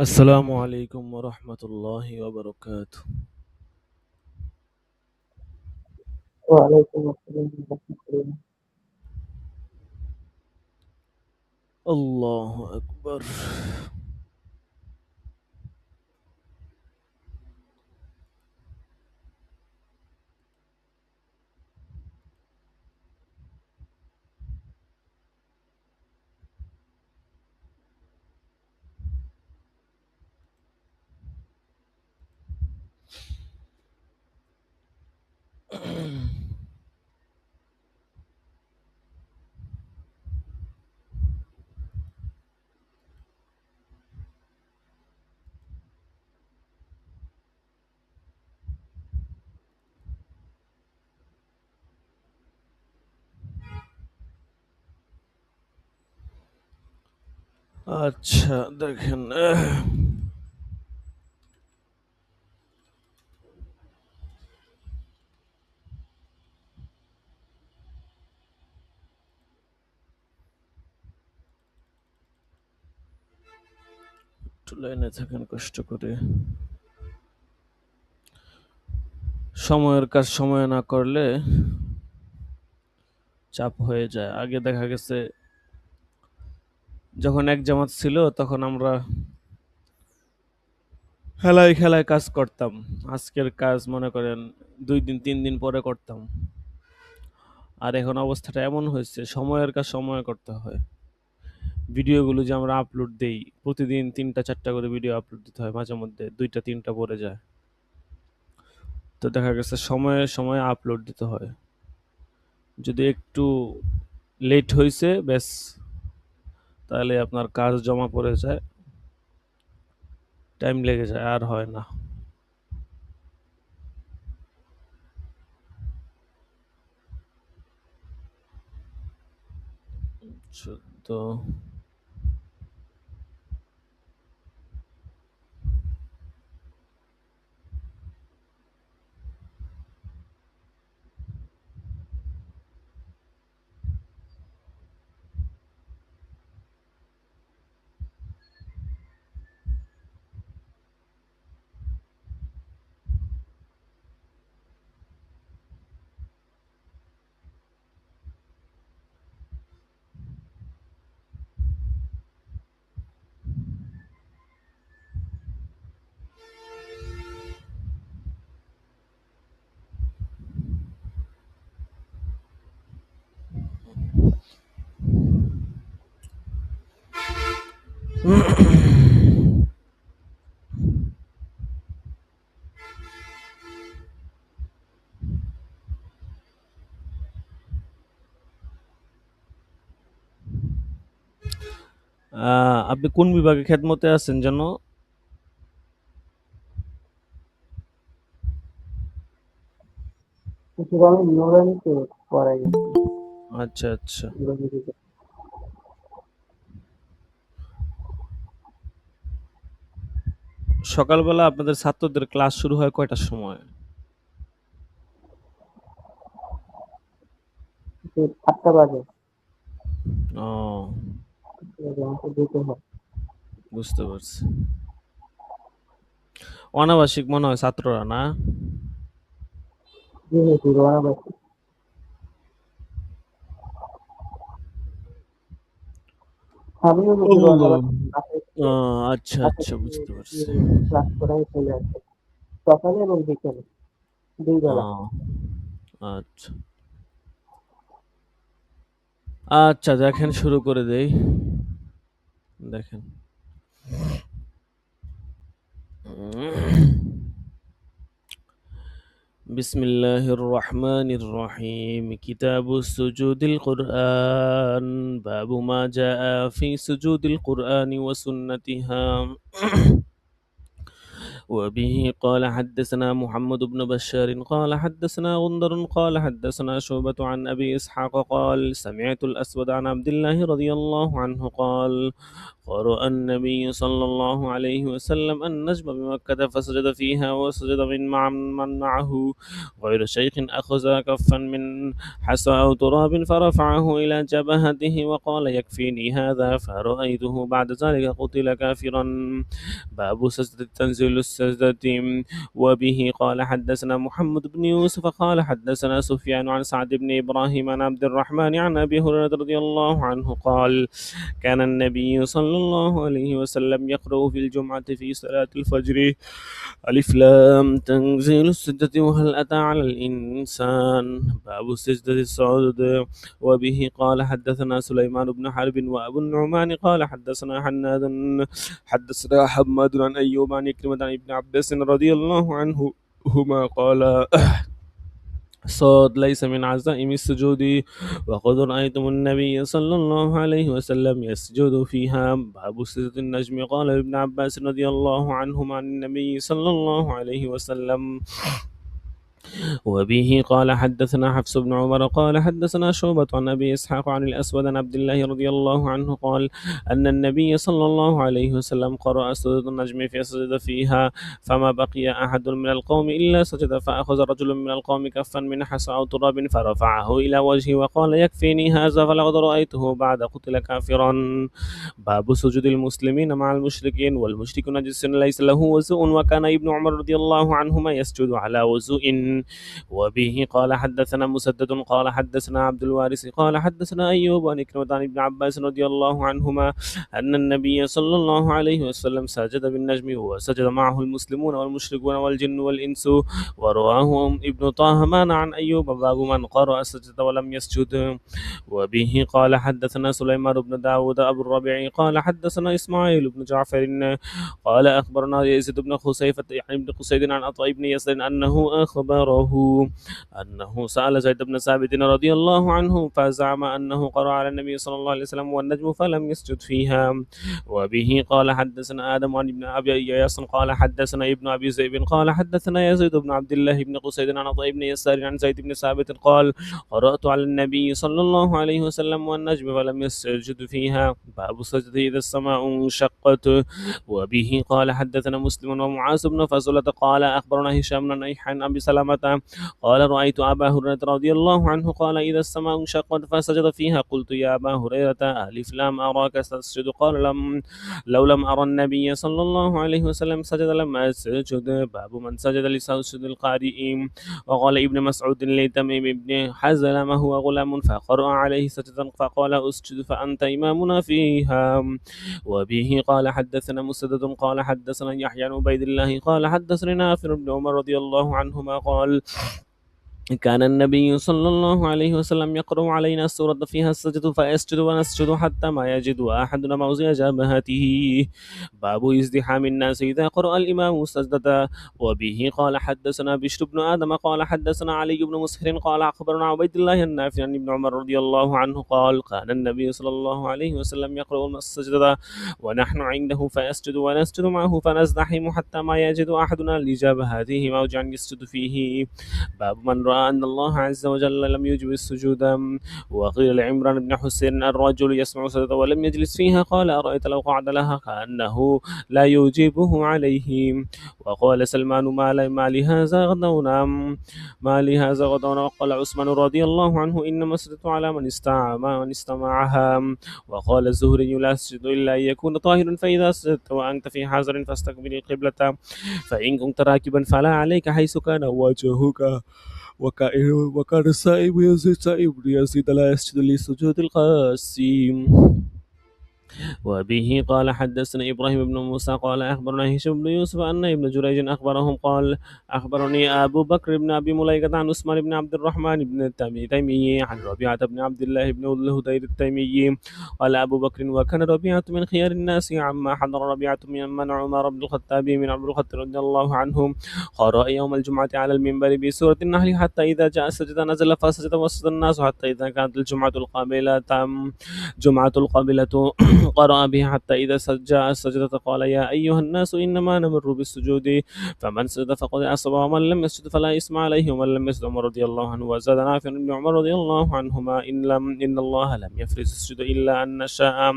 আসসালামু আলাইকুম ওয়া রাহমাতুল্লাহি ওয়া বারাকাতুহু। ওয়ালাইকুম আসসালাম রাহমাতুল্লাহ। আল্লাহু আকবার। আচ্ছা দেখেন, একটু লাইনে থাকেন কষ্ট করে। সময়ের কাজ সময়ে না করলে চাপ হয়ে যায়। আগে দেখা গেছে যখন এক জামাত ছিল তখন আমরা খেলায় খেলায় কাজ করতাম। আজকের কাজ মনে করেন ২ দিন ৩ দিন পরে করতাম। আর এখন অবস্থাটা এমন হয়েছে সময়ের কাজ সময়ে করতে হয়। ভিডিওগুলো যে আমরা আপলোড দেই, প্রতিদিন ৩টা ৪টা করে ভিডিও আপলোড দিতে হয়, মাঝে মধ্যে ২টা ৩টা পড়ে যায়। তো দেখা গেছে সময়ে সময়ে আপলোড দিতে হয়। যদি একটু লেট হইছে ব্যাস, তাহলে আপনার কাজ জমা পড়ে যায়, টাইম লেগে যায়, আর হয় না। তো আপনি কোন বিভাগে খেদমতে আছেন যেন? কিন্তু আমি নুরানিতে পড়াই আছি। আচ্ছা আচ্ছা। নুরানি সকালবেলা আপনাদের ছাত্রদের ক্লাস শুরু হয় কয়টার সময়? থেকে ৮টা বাজে। ও, আমাকে যেতে হয়। বুঝতে পারছি। অনাবাসিক মনে হয় ছাত্ররা, না? জি জি, রওনাবাসী। আমিও যদি আল্লাহ। রওনাবাসী বাসায় থেকে আচ্ছা বাসা আচ্ছা, থেকে বুঝতে পারছি। ক্লাস করাই চলে আসে। সকালে এবং বিকেলে ২ বেলা। ও, আচ্ছা। আচ্ছা দেখেন, শুরু করে দেই। দেখেন, বিসমিল্লাহির রহমানির রহিম। কিতাবুস সুজুদিল কুরআন, বাবু মা জাআ ফি সুজুদিল কুরআনি ওয়া সুন্নাতিহা। وبه قال حدثنا محمد بن بشار قال حدثنا غندر قال حدثنا شعبة عن أبي إسحاق قال سمعت الأسود عن عبد الله رضي الله عنه قال قرأ النبي صلى الله عليه وسلم النجم بمكة فسجد فيها وسجد من معه غير شيخ أخذ كفا من حصى أو تراب فرفعه إلى جبهته وقال يكفيني هذا فرأيته بعد ذلك قتل كافرا. باب سجدة تنزيل السجدة. وبه قال حدثنا محمد بن يوسف قال حدثنا سفيان عن سعد بن إبراهيم عن عبد الرحمن عن أبي هريرة رضي الله عنه قال كان النبي صلى الله عليه وسلم يقرأ في الجمعة في صلاة الفجر ألف لام تنزيل السجدة وهل أتى على الإنسان. باب السجدة الصعود. وبه قال حدثنا سليمان بن حرب وأبو النعمان قال حدثنا حدثنا حماد عن أيوب عن كلمة عن ابن عباس رضي الله عنهما قال صاد ليس من عزائم السجود وقد رأيتم النبي صلى الله عليه وسلم يسجد فيها. باب سجدة النجم. قال ابن عباس رضي الله عنهما عن النبي صلى الله عليه وسلم. وبه قال حدثنا حفص بن عمر قال حدثنا شعبة عن أبي إسحاق عن الأسود عن عبد الله رضي الله عنه قال أن النبي صلى الله عليه وسلم قرأ سورة النجم فسجد فيها فما بقي أحد من القوم إلا سجد فأخذ رجل من القوم كفا من حصى أو تراب فرفعه إلى وجهه وقال يكفيني هذا فلقد رأيته بعد قتل كافرا. باب سجود المسلمين مع المشركين. والمشرك نجس ليس له وزء وكان ابن عمر رضي الله عنهما يسجد على وزء. وبه قال حدثنا مسدد قال حدثنا عبد الوارث قال حدثنا أيوب عن كلمة عن ابن عباس رضي الله عنهما أن النبي صلى الله عليه وسلم سجد بالنجم وسجد معه المسلمون والمشركون والجن والإنس. ورواه ابن طه معنى عن أيوب باب من قرأ السجدة ولم يسجد. وبه قال حدثنا سليمان بن داود أبو الربيع قال حدثنا إسماعيل بن جعفر قال أخبرنا يزيد بن خسيفة يعني بن قسيد عن عطاء بن يسار أنه أخبره أنه سأل زيد بن ثابت رضي الله عنه فزعم أنه قرأ على النبي صلى الله عليه وسلم والنجم فلم يسجد فيها. وبه قال حدثنا آدم عن ابن أبي إياس قال حدثنا ابن أبي ذئب قال حدثنا يزيد بن عبد الله بن قسيد عن عطاء بن يسار عن زيد بن ثابت قال قرأت على النبي صلى الله عليه وسلم والنجم فلم يسجد فيها. باب السجدة إذا السماء انشقت. وبه قال حدثنا مسلم ومعاذ بن فضالة قال أخبرنا هشام بن عن أبي سلمة قال رأيت أبا هريرة رضي الله عنه قال إذا السماء انشقت فسجد فيها قلت يا أبا هريرة ألف لم أراك تسجد قال لو لم أرى النبي صلى الله عليه وسلم سجد لم أسجد. باب من سجد لسجد القارئ. وقال ابن مسعود لتميم بن حزلم هو غلام فقرأ عليه سجدا فقال أسجد فأنت إمامنا فيها. وبه قال حدثنا مسدد قال حدثنا يحيى بن عبيد الله قال حدثنا نافع بن عمر رضي الله عنهما قال كان النبي صلى الله عليه وسلم يقرأ علينا السورة فيها السجد فيسجد ونسجد حتى ما يجد أحدنا موضع جبهته. باب ازدحام الناس إذا قرأ الإمام السجدة. وبه قال حدثنا بشر بن آدم قال حدثنا علي بن مسهر قال أخبرنا عبيد الله النافع عن ابن عمر رضي الله عنه قال كان النبي صلى الله عليه وسلم يقرأ السجدة ونحن عنده فيسجد ونسجد معه فنزدحم حتى ما يجد أحدنا لجبهته موضعا يسجد فيه. باب من رأى أن الله عز وجل لم يجب السجود. وقيل لعمران بن حسين الرجل يسمع سجدة ولم يجلس فيها قال أرأيت لو قعد لها كأنه لا يجيبه عليه. وقال سلمان ما لهذا غدونا وقال عثمان رضي الله عنه إنما السجدة على من استمعها. وقال الزهري لا تسجد إلا أن يكون طاهرا فإذا سجدت وأنت في حذر فاستقبل القبلة فإن كنت راكبا فلا عليك حيث كان وجهك. وكان السائب يزيد لا يسجد لسجود القاسم. وبه قال حدثنا إبراهيم بن موسى قال أخبرنا هشام بن يوسف أن ابن جريج أخبرهم قال أخبرني أبو بكر بن أبي مليكة عن عثمان بن عبد الرحمن بن التيمي عن ربيعة بن عبد الله بن الهدير التيمي قال أبو بكر وكان ربيعة من خيار الناس عما حضر ربيعة من عمر بن الخطاب من عبد الخطاب رضي الله عنه قرأ يوم الجمعة على المنبر بسورة النحل حتى إذا جاء السجدة نزل فسجد وسجد الناس حتى إذا كانت الجمعة القابلة قرأ بها حتى إذا جاء السجدة قال يا أيها الناس إنما نمر بالسجود فمن سجد فقد أصاب ومن لم يسجد فلا إثم عليه ومن لم يسجد عمر رضي الله عنه وزاد نافع بن عمر رضي الله عنهما إن الله لم يفرض السجود إلا أن نشاء.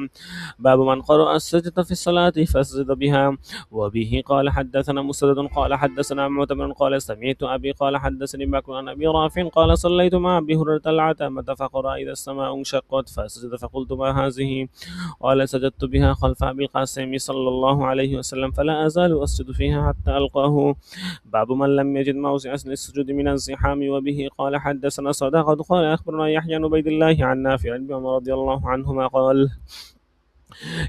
باب من قرأ السجدة في الصلاة فسجد بها. وبه قال حدثنا مسدد قال حدثنا معتمر قال سمعت أبي قال حدثني بكر عن أبي رافع قال صليت مع أبي هريرة العتمة فقرأ إذا السماء انشقت فسجد فقلت ما هذه قال سجدت بها خلف أبي القاسم صلى الله عليه وسلم فلا أزال أسجد فيها حتى ألقاه. باب من لم يجد موضع السجود من الزحام. وبه قال حدثنا صدقة قال أخبرنا يحيى بن عبيد الله عن نافع بن عمر رضي الله عنهما قال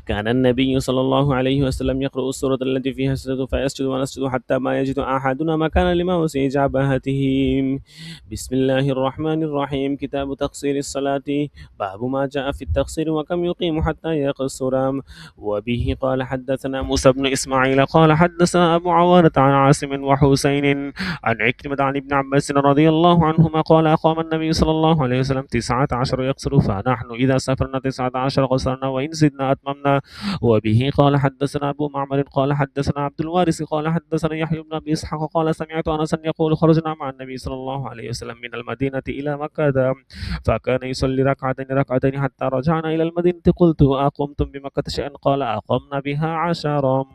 كان النبي صلى الله عليه وسلم يقرأ السورة التي فيها السجدة فيسجد ونسجد حتى ما يجد أحدنا مكانا لموسع جبهته. بسم الله الرحمن الرحيم. كتاب تقصير الصلاة. باب ما جاء في التقصير وكم يقيم حتى يقصر. وبه قال حدثنا موسى بن إسماعيل قال حدثنا أبو عوانة عن عاصم وحسين عن عكرمة عن ابن عباس رضي الله عنهما قال أقام النبي صلى الله عليه وسلم 19 يقصر فنحن إذا سافرنا 19 قصرنا وإن زدنا أتممنا. وبه قال حدثنا أبو معمر قال حدثنا عبد الوارث قال حدثنا يحيى بن أبي إسحاق قال سمعت أنسا يقول خرجنا مع النبي صلى الله عليه وسلم من المدينة إلى مكة فكان يصلي ركعتين حتى رجعنا إلى المدينة قلت أقمتم بمكة شيئا قال أقمنا بها 10.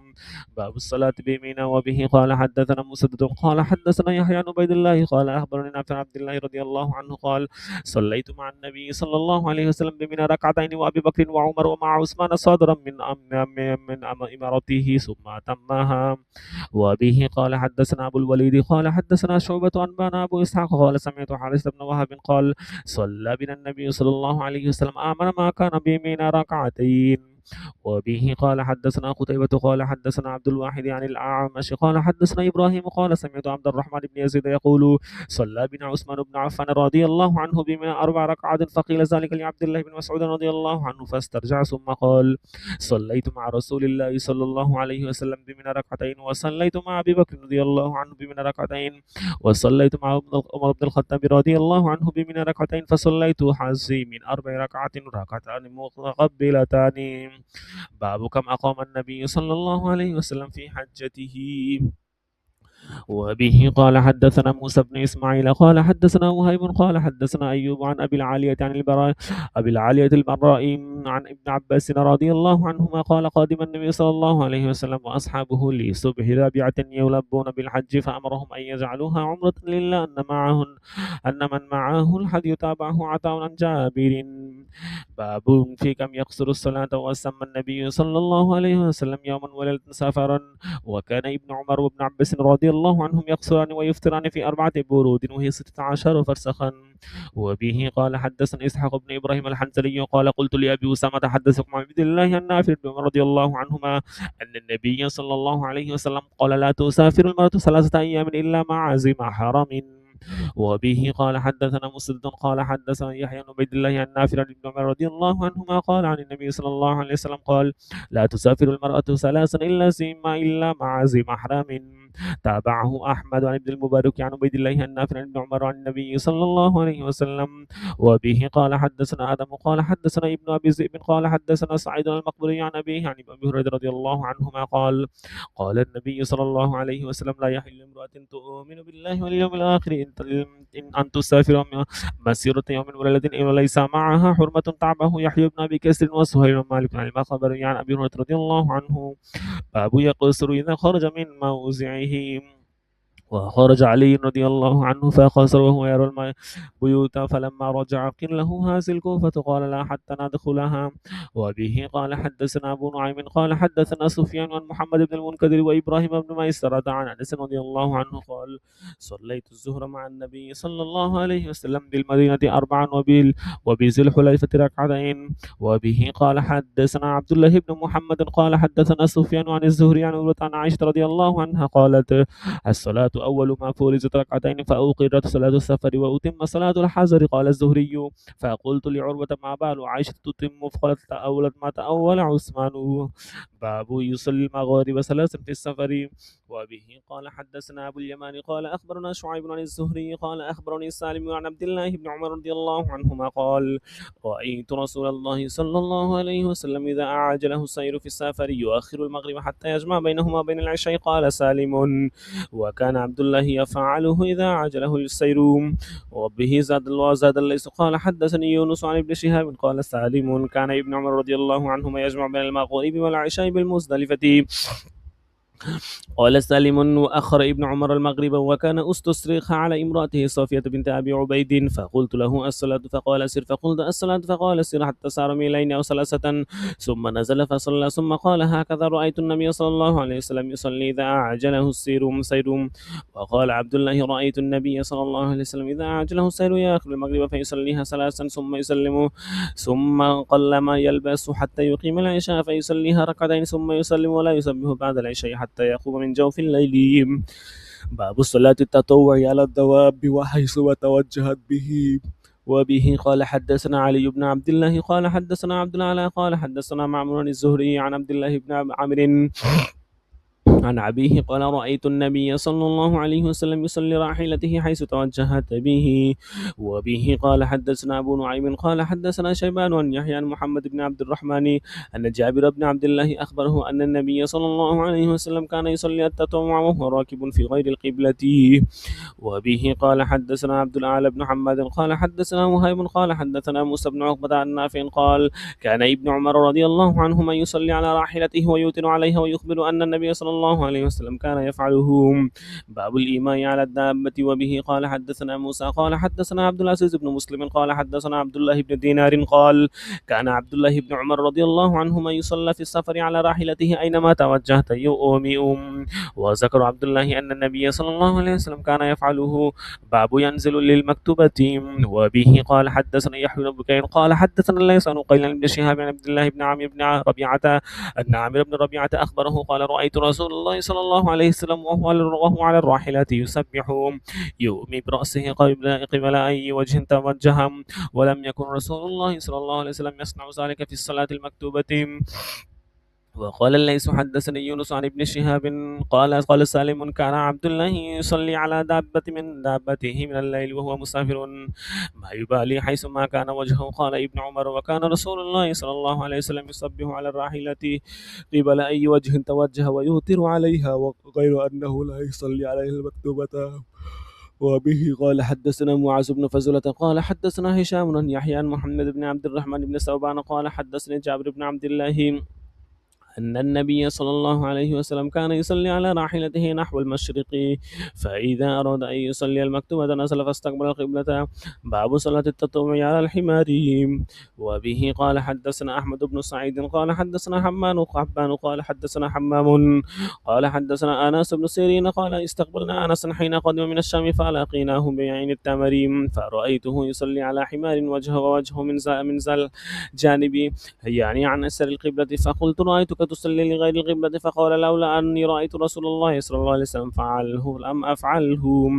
باب الصلاة بيمينا. وبه قال حدثنا مسدد قال حدثنا يحيى بن عبيد الله قال أخبرني نافع عن عبد الله رضي الله عنه قال صليت مع النبي صلى الله عليه وسلم بمنى ركعتين وأبي بكر وعمر ومع عثمان صادرا من إمارته ثم أتمها. وبه قال حدثنا أبو الوليد قال حدثنا شعبة أنبانا أبو إسحاق قال سمعت حارث بن وهب قال صلى بنا النبي صلى الله عليه وسلم آمن ما كان بيمينا ركعتين. وبه قال حدثنا قتيبة قال حدثنا عبد الواحد عن الأعمش قال حدثنا إبراهيم قال سمعت عبد الرحمن بن يزيد يقول صلى بنا عثمان بن عفان رضي الله عنه بما 4 ركعات فقيل ذلك لعبد الله بن مسعود رضي الله عنه فاسترجع ثم قال صليت مع رسول الله صلى الله عليه وسلم بمن ركعتين وصليت مع أبي بكر رضي الله عنه بمن ركعتين وصليت مع عمر بن الخطاب رضي الله عنه بمن ركعتين فصليت حزي من 4 ركعات ركعتان مقبلتان. باب كم أقام النبي صلى الله عليه وسلم في حجته. وبه قال حدثنا موسى بن إسماعيل قال حدثنا وهيب قال حدثنا أيوب عن أبي العالية البراء عن ابن عباس رضي الله عنهما قال قادم النبي صلى الله عليه وسلم وأصحابه لصبح رابعة يلبون بالحج فأمرهم أن يجعلوها عمرة لله أن من معه الحج يتابعه عطاء عن جابر. باب في كم يقصر الصلاة. وسمى النبي صلى الله عليه وسلم يوما وليلة سفرا. وكان ابن عمر وابن عباس رضي الله عنهم يقصران ويفطران في 4 برود وهي 16 فرسخا. وبه قال حدثنا إسحاق بن إبراهيم الحنزلي قال قلت لأبي أسامة حدثكم عن عبد الله عن نافع بن عمر رضي الله عنهما أن النبي صلى الله عليه وسلم قال لا تسافر المرأة 3 أيام إلا مع ذي محرم. وبه قال حدثنا مسدد قال حدثنا يحيى بن عبيد الله عن نافع بن عمر رضي الله عنهما قال عن النبي صلى الله عليه وسلم قال لا تسافر المرأة 3 إلا مع ذي محرم. تابعه أحمد عن ابن المبارك عن عبيد الله عن نافع بن عمر عن النبي صلى الله عليه وسلم. وبه قال حدثنا آدم قال حدثنا ابن أبي ذئب قال حدثنا سعيد المقبري عن أبيه عن أبي هريرة رضي الله عنهما قال قال النبي صلى الله عليه وسلم لا يحل امرأة تؤمن بالله واليوم الآخر أن تسافر مسيرة يوم وليلة وليس معها حرمة. تعبه يحيى بن أبي كثير وسهيل بن مالك عن المقبري عن أبي هريرة رضي الله عنه. باب يقصر إذا خرج من موضعه. وخرج علي رضي الله عنه فقصر وهو يرى البيوت فلما رجع قيل له هذه الكوفة قال لا حتى ندخلها. وبه قال حدثنا أبو نعيم قال حدثنا سفيان عن محمد بن المنكدر وإبراهيم بن ميسرة عن أنس رضي الله عنه قال صليت الظهر مع النبي صلى الله عليه وسلم بالمدينة 4 وبذي الحليفة 2 ركعتين. وبه قال حدثنا عبد الله بن محمد قال حدثنا سفيان عن الزهري عن عن عائشة رضي الله عنها قالت الصلاة أول ما فرضت ركعتين فأقرت صلاة السفر وأتم صلاة الحضر. قال الزهري: فقلت لعروة: ما بال عائشة تتم؟ فقالت: تأولت ما تأول عثمان. باب يصلي المغارب ثلاثا في السفر. وبه قال حدثنا أبو اليمان قال أخبرنا شعيب عن الزهري قال أخبرني سالم عن عبد الله بن عمر رضي الله عنهما قال: رأيت رسول الله صلى الله عليه وسلم إذا أعجله السير في السفر يؤخر المغرب حتى يجمع بينهما وبين العشاء. قال سالم: وكان عبد الله يفعله إذا عجله السير. وبه زاد الليث قال حدثني يونس عن ابن شهاب قال سالم: كان ابن عمر رضي الله عنهما يجمع بين المغرب والعشاء بالمزدلفة. قال سالم: وأخر ابن عمر المغرب وكان استصرخ على امرأته صافية بنت أبي عبيد فقلت له: الصلاة؟ فقال: سر. فقلت: الصلاة؟ فقال: سر حتى سار ميلين أو ثلاثة ثم نزل فصلى ثم قال: هكذا رأيت النبي صلى الله عليه وسلم يصلي إذا أعجله السير. وقال عبد الله: رأيت النبي صلى الله عليه وسلم إذا أعجله السير يأخذ المغرب فيصليها ثلاثا ثم يسلم ثم قل ما يلبس حتى يقيم العشاء فيصليها ركعتين ثم يسلم ولا يسبح بعد العشاء حتى يقوم من جوف الليل. باب صلاة التطوع على الدواب وحيث وتوجهت به. وبه قال حدثنا علي بن عبد الله قال حدثنا عبد الأعلى قال حدثنا معمر الزهري عن عبد الله بن عمرو عن أبيه قال: رأيت النبي صلى الله عليه وسلم يصلي راحلته حيث توجهت به. وبه قال حدثنا أبو نعيم قال حدثنا شيبان عن يحيى عن محمد بن عبد الرحمن أن جابر بن عبد الله أخبره أن النبي صلى الله عليه وسلم كان يصلي التطوع وهو راكب في غير القبلة. وبه قال حدثنا عبد الأعلى بن حماد قال حدثنا وهيب قال حدثنا موسى بن عقبة عن نافع قال: كان ابن عمر رضي الله عنهما يصلي على راحلته ويوتر عليها ويخبر أن النبي صلى الله عليه وسلم كان يفعله. باب الإيماء على الدابة. وبه قال حدثنا موسى قال حدثنا عبد العزيز بن مسلم قال حدثنا عبد الله بن دينار قال: كان عبد الله بن عمر رضي الله عنهما يصلى في السفر على راحلته أينما توجهت يؤمئ. وذكر عبد الله أن النبي صلى الله عليه وسلم كان يفعله. باب ينزل للمكتوبة. وبه قال حدثنا يحيى بن بكير قال حدثنا الليث عن قيل بن شهاب عن عبد الله بن عامر بن ربيعة أن عامر بن ربيعة أخبره قال: رأيت رسول الله صلى الله عليه وسلم وهو على الراحلة يسبح يؤمي برأسه قبل أي وجه توجه. ولم يكن رسول الله صلى الله عليه وسلم يصنع ذلك في الصلاة المكتوبة. وقال الليث حدثني يونس عن ابن شهاب قال سالم: كان عبد الله يصلي على دابة من دابته من الليل وهو مسافر ما يبالي حيث ما كان وجهه. قال ابن عمر: وكان رسول الله صلى الله عليه وسلم يسبح على الراحلة قبل أي وجه توجه ويوتر عليها وغير أنه لا يصلي عليها المكتوبة. وبه قال حدثنا معاذ بن فزلة قال حدثنا هشام عن يحيى عن محمد بن عبد الرحمن بن ثوبان قال حدثني جابر بن عبد الله أن النبي صلى الله عليه وسلم كان يصلي على راحلته نحو المشرق فإذا أراد أن يصلي المكتوبة نزل فاستقبل القبلة. باب صلاة التطوع على الحمار. وبه قال حدثنا أحمد بن سعيد قال حدثنا حبان قال حدثنا حمام قال حدثنا أنس بن سيرين قال: استقبلنا أنس حين قدم من الشام فلاقيناه بعين التمرين فرأيته يصلي على حمار وجهه من ذا الجانب يعني عن أسر القبلة. فقلت: رأيتك تصلي لغير القبلة. فقال: لولا أني رأيت رسول الله صلى الله عليه وسلم فعله لم أفعله.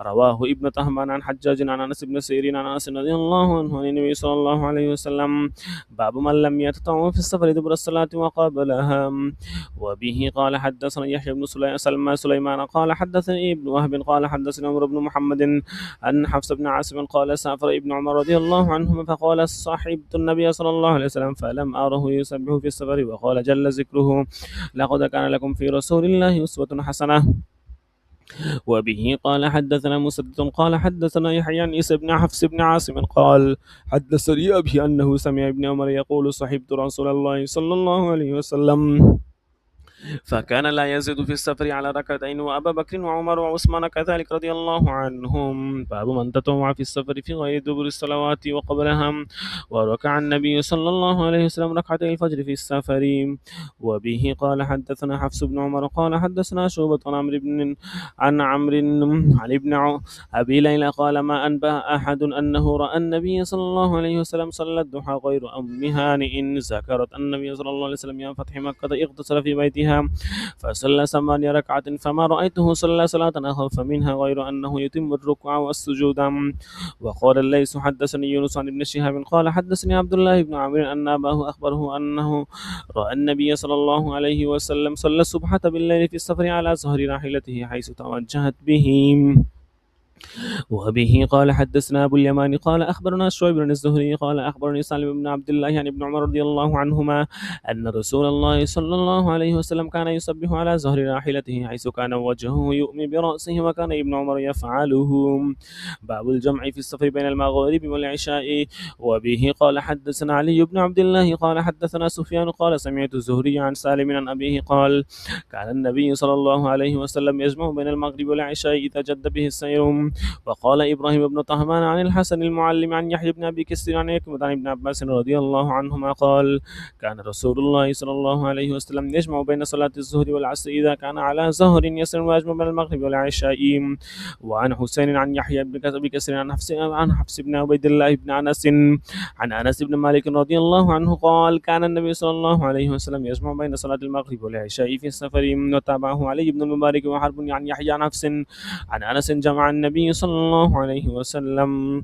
رواه ابن طهمان عن حجاج عن أنس بن سيرين عن أنس رضي الله عنه عن النبي صلى الله عليه وسلم. باب من لم يتطوع في السفر دبر الصلاة وقبلها. وبه قال حدثنا يحيى بن سليمان قال حدثني ابن وهب قال حدثنا عمرو بن محمد أن حفص بن عاصم قال: سافر ابن عمر رضي الله عنهما فقال: صاحبت النبي صلى الله عليه وسلم فلم أره يسبح في السفر. وقال جل ذكره: لقد كان لكم في رسول الله أسوة حسنة. وبه قال حدثنا مسدد قال حدثنا يحيى عن عيسى بن حفص بن عاصم قال حدثني أبي أنه سمع ابن عمر يقول: صحبت رسول الله صلى الله عليه وسلم فكان لا يزيد في السفر على ركعتين وأبا بكر وعمر وعثمان كذلك رضي الله عنهم. باب من تطوع في السفر في غير دبر الصلوات وقبلها. وركع النبي صلى الله عليه وسلم ركعتي الفجر في السفر. وبه قال حدثنا حفص بن عمر قال حدثنا شعبة عن عمرو عن أبي ليلى قال: ما أنبأ أحد أنه رأى النبي صلى الله عليه وسلم صلى الضحى غير أم هانئ ذكرت النبي صلى الله عليه وسلم يوم فتح مكة اغتسل في بيتها بها فصلى 8 ركعات فما رأيته صلى صلاة أخف منها غير أنه يتم الركوع والسجود. وقال الليث حدثني يونس عن ابن شهاب قال حدثني عبد الله بن عامر أن أباه أخبره أنه رأى النبي صلى الله عليه وسلم صلى الصبح بالليل في السفر على ظهر راحلته حيث توجهت به. وبه قال حدثنا أبو اليمان قال أخبرنا شعيب بن الزهري قال أخبرني سالم بن عبد الله عن ابن عمر رضي الله عنهما أن رسول الله صلى الله عليه وسلم كان يسبح على ظهر راحلته حيث كان وجهه يؤمي برأسه وكان ابن عمر يفعله. باب الجمع في السفر بين المغرب والعشاء. وبه قال حدثنا علي بن عبد الله قال حدثنا سفيان قال سمعت الزهري عن سالم عن أبيه قال كان النبي صلى الله عليه وسلم يجمع بين المغرب والعشاء إذا جد به السير. وقال إبراهيم بن طهمان عن الحسن المعلم عن يحيى بن أبي كثير عن يكمد عن ابن عباس رضي الله عنهما قال كان رسول الله صلى الله عليه وسلم يجمع بين صلاة الظهر والعصر إذا كان على ظهر يسر ويجمع بين المغرب والعشاء. وعن حسين عن يحيى بن أبي كثير عن حفص بن عبيد الله بن أنس عن أنس بن مالك رضي الله عنه قال كان النبي صلى الله عليه وسلم يجمع بين صلاة المغرب والعشاء في السفر. وتابعه علي بن المبارك وحرب عن يحيى عن حفص عن أنس جمع النبي صلى الله عليه وسلم.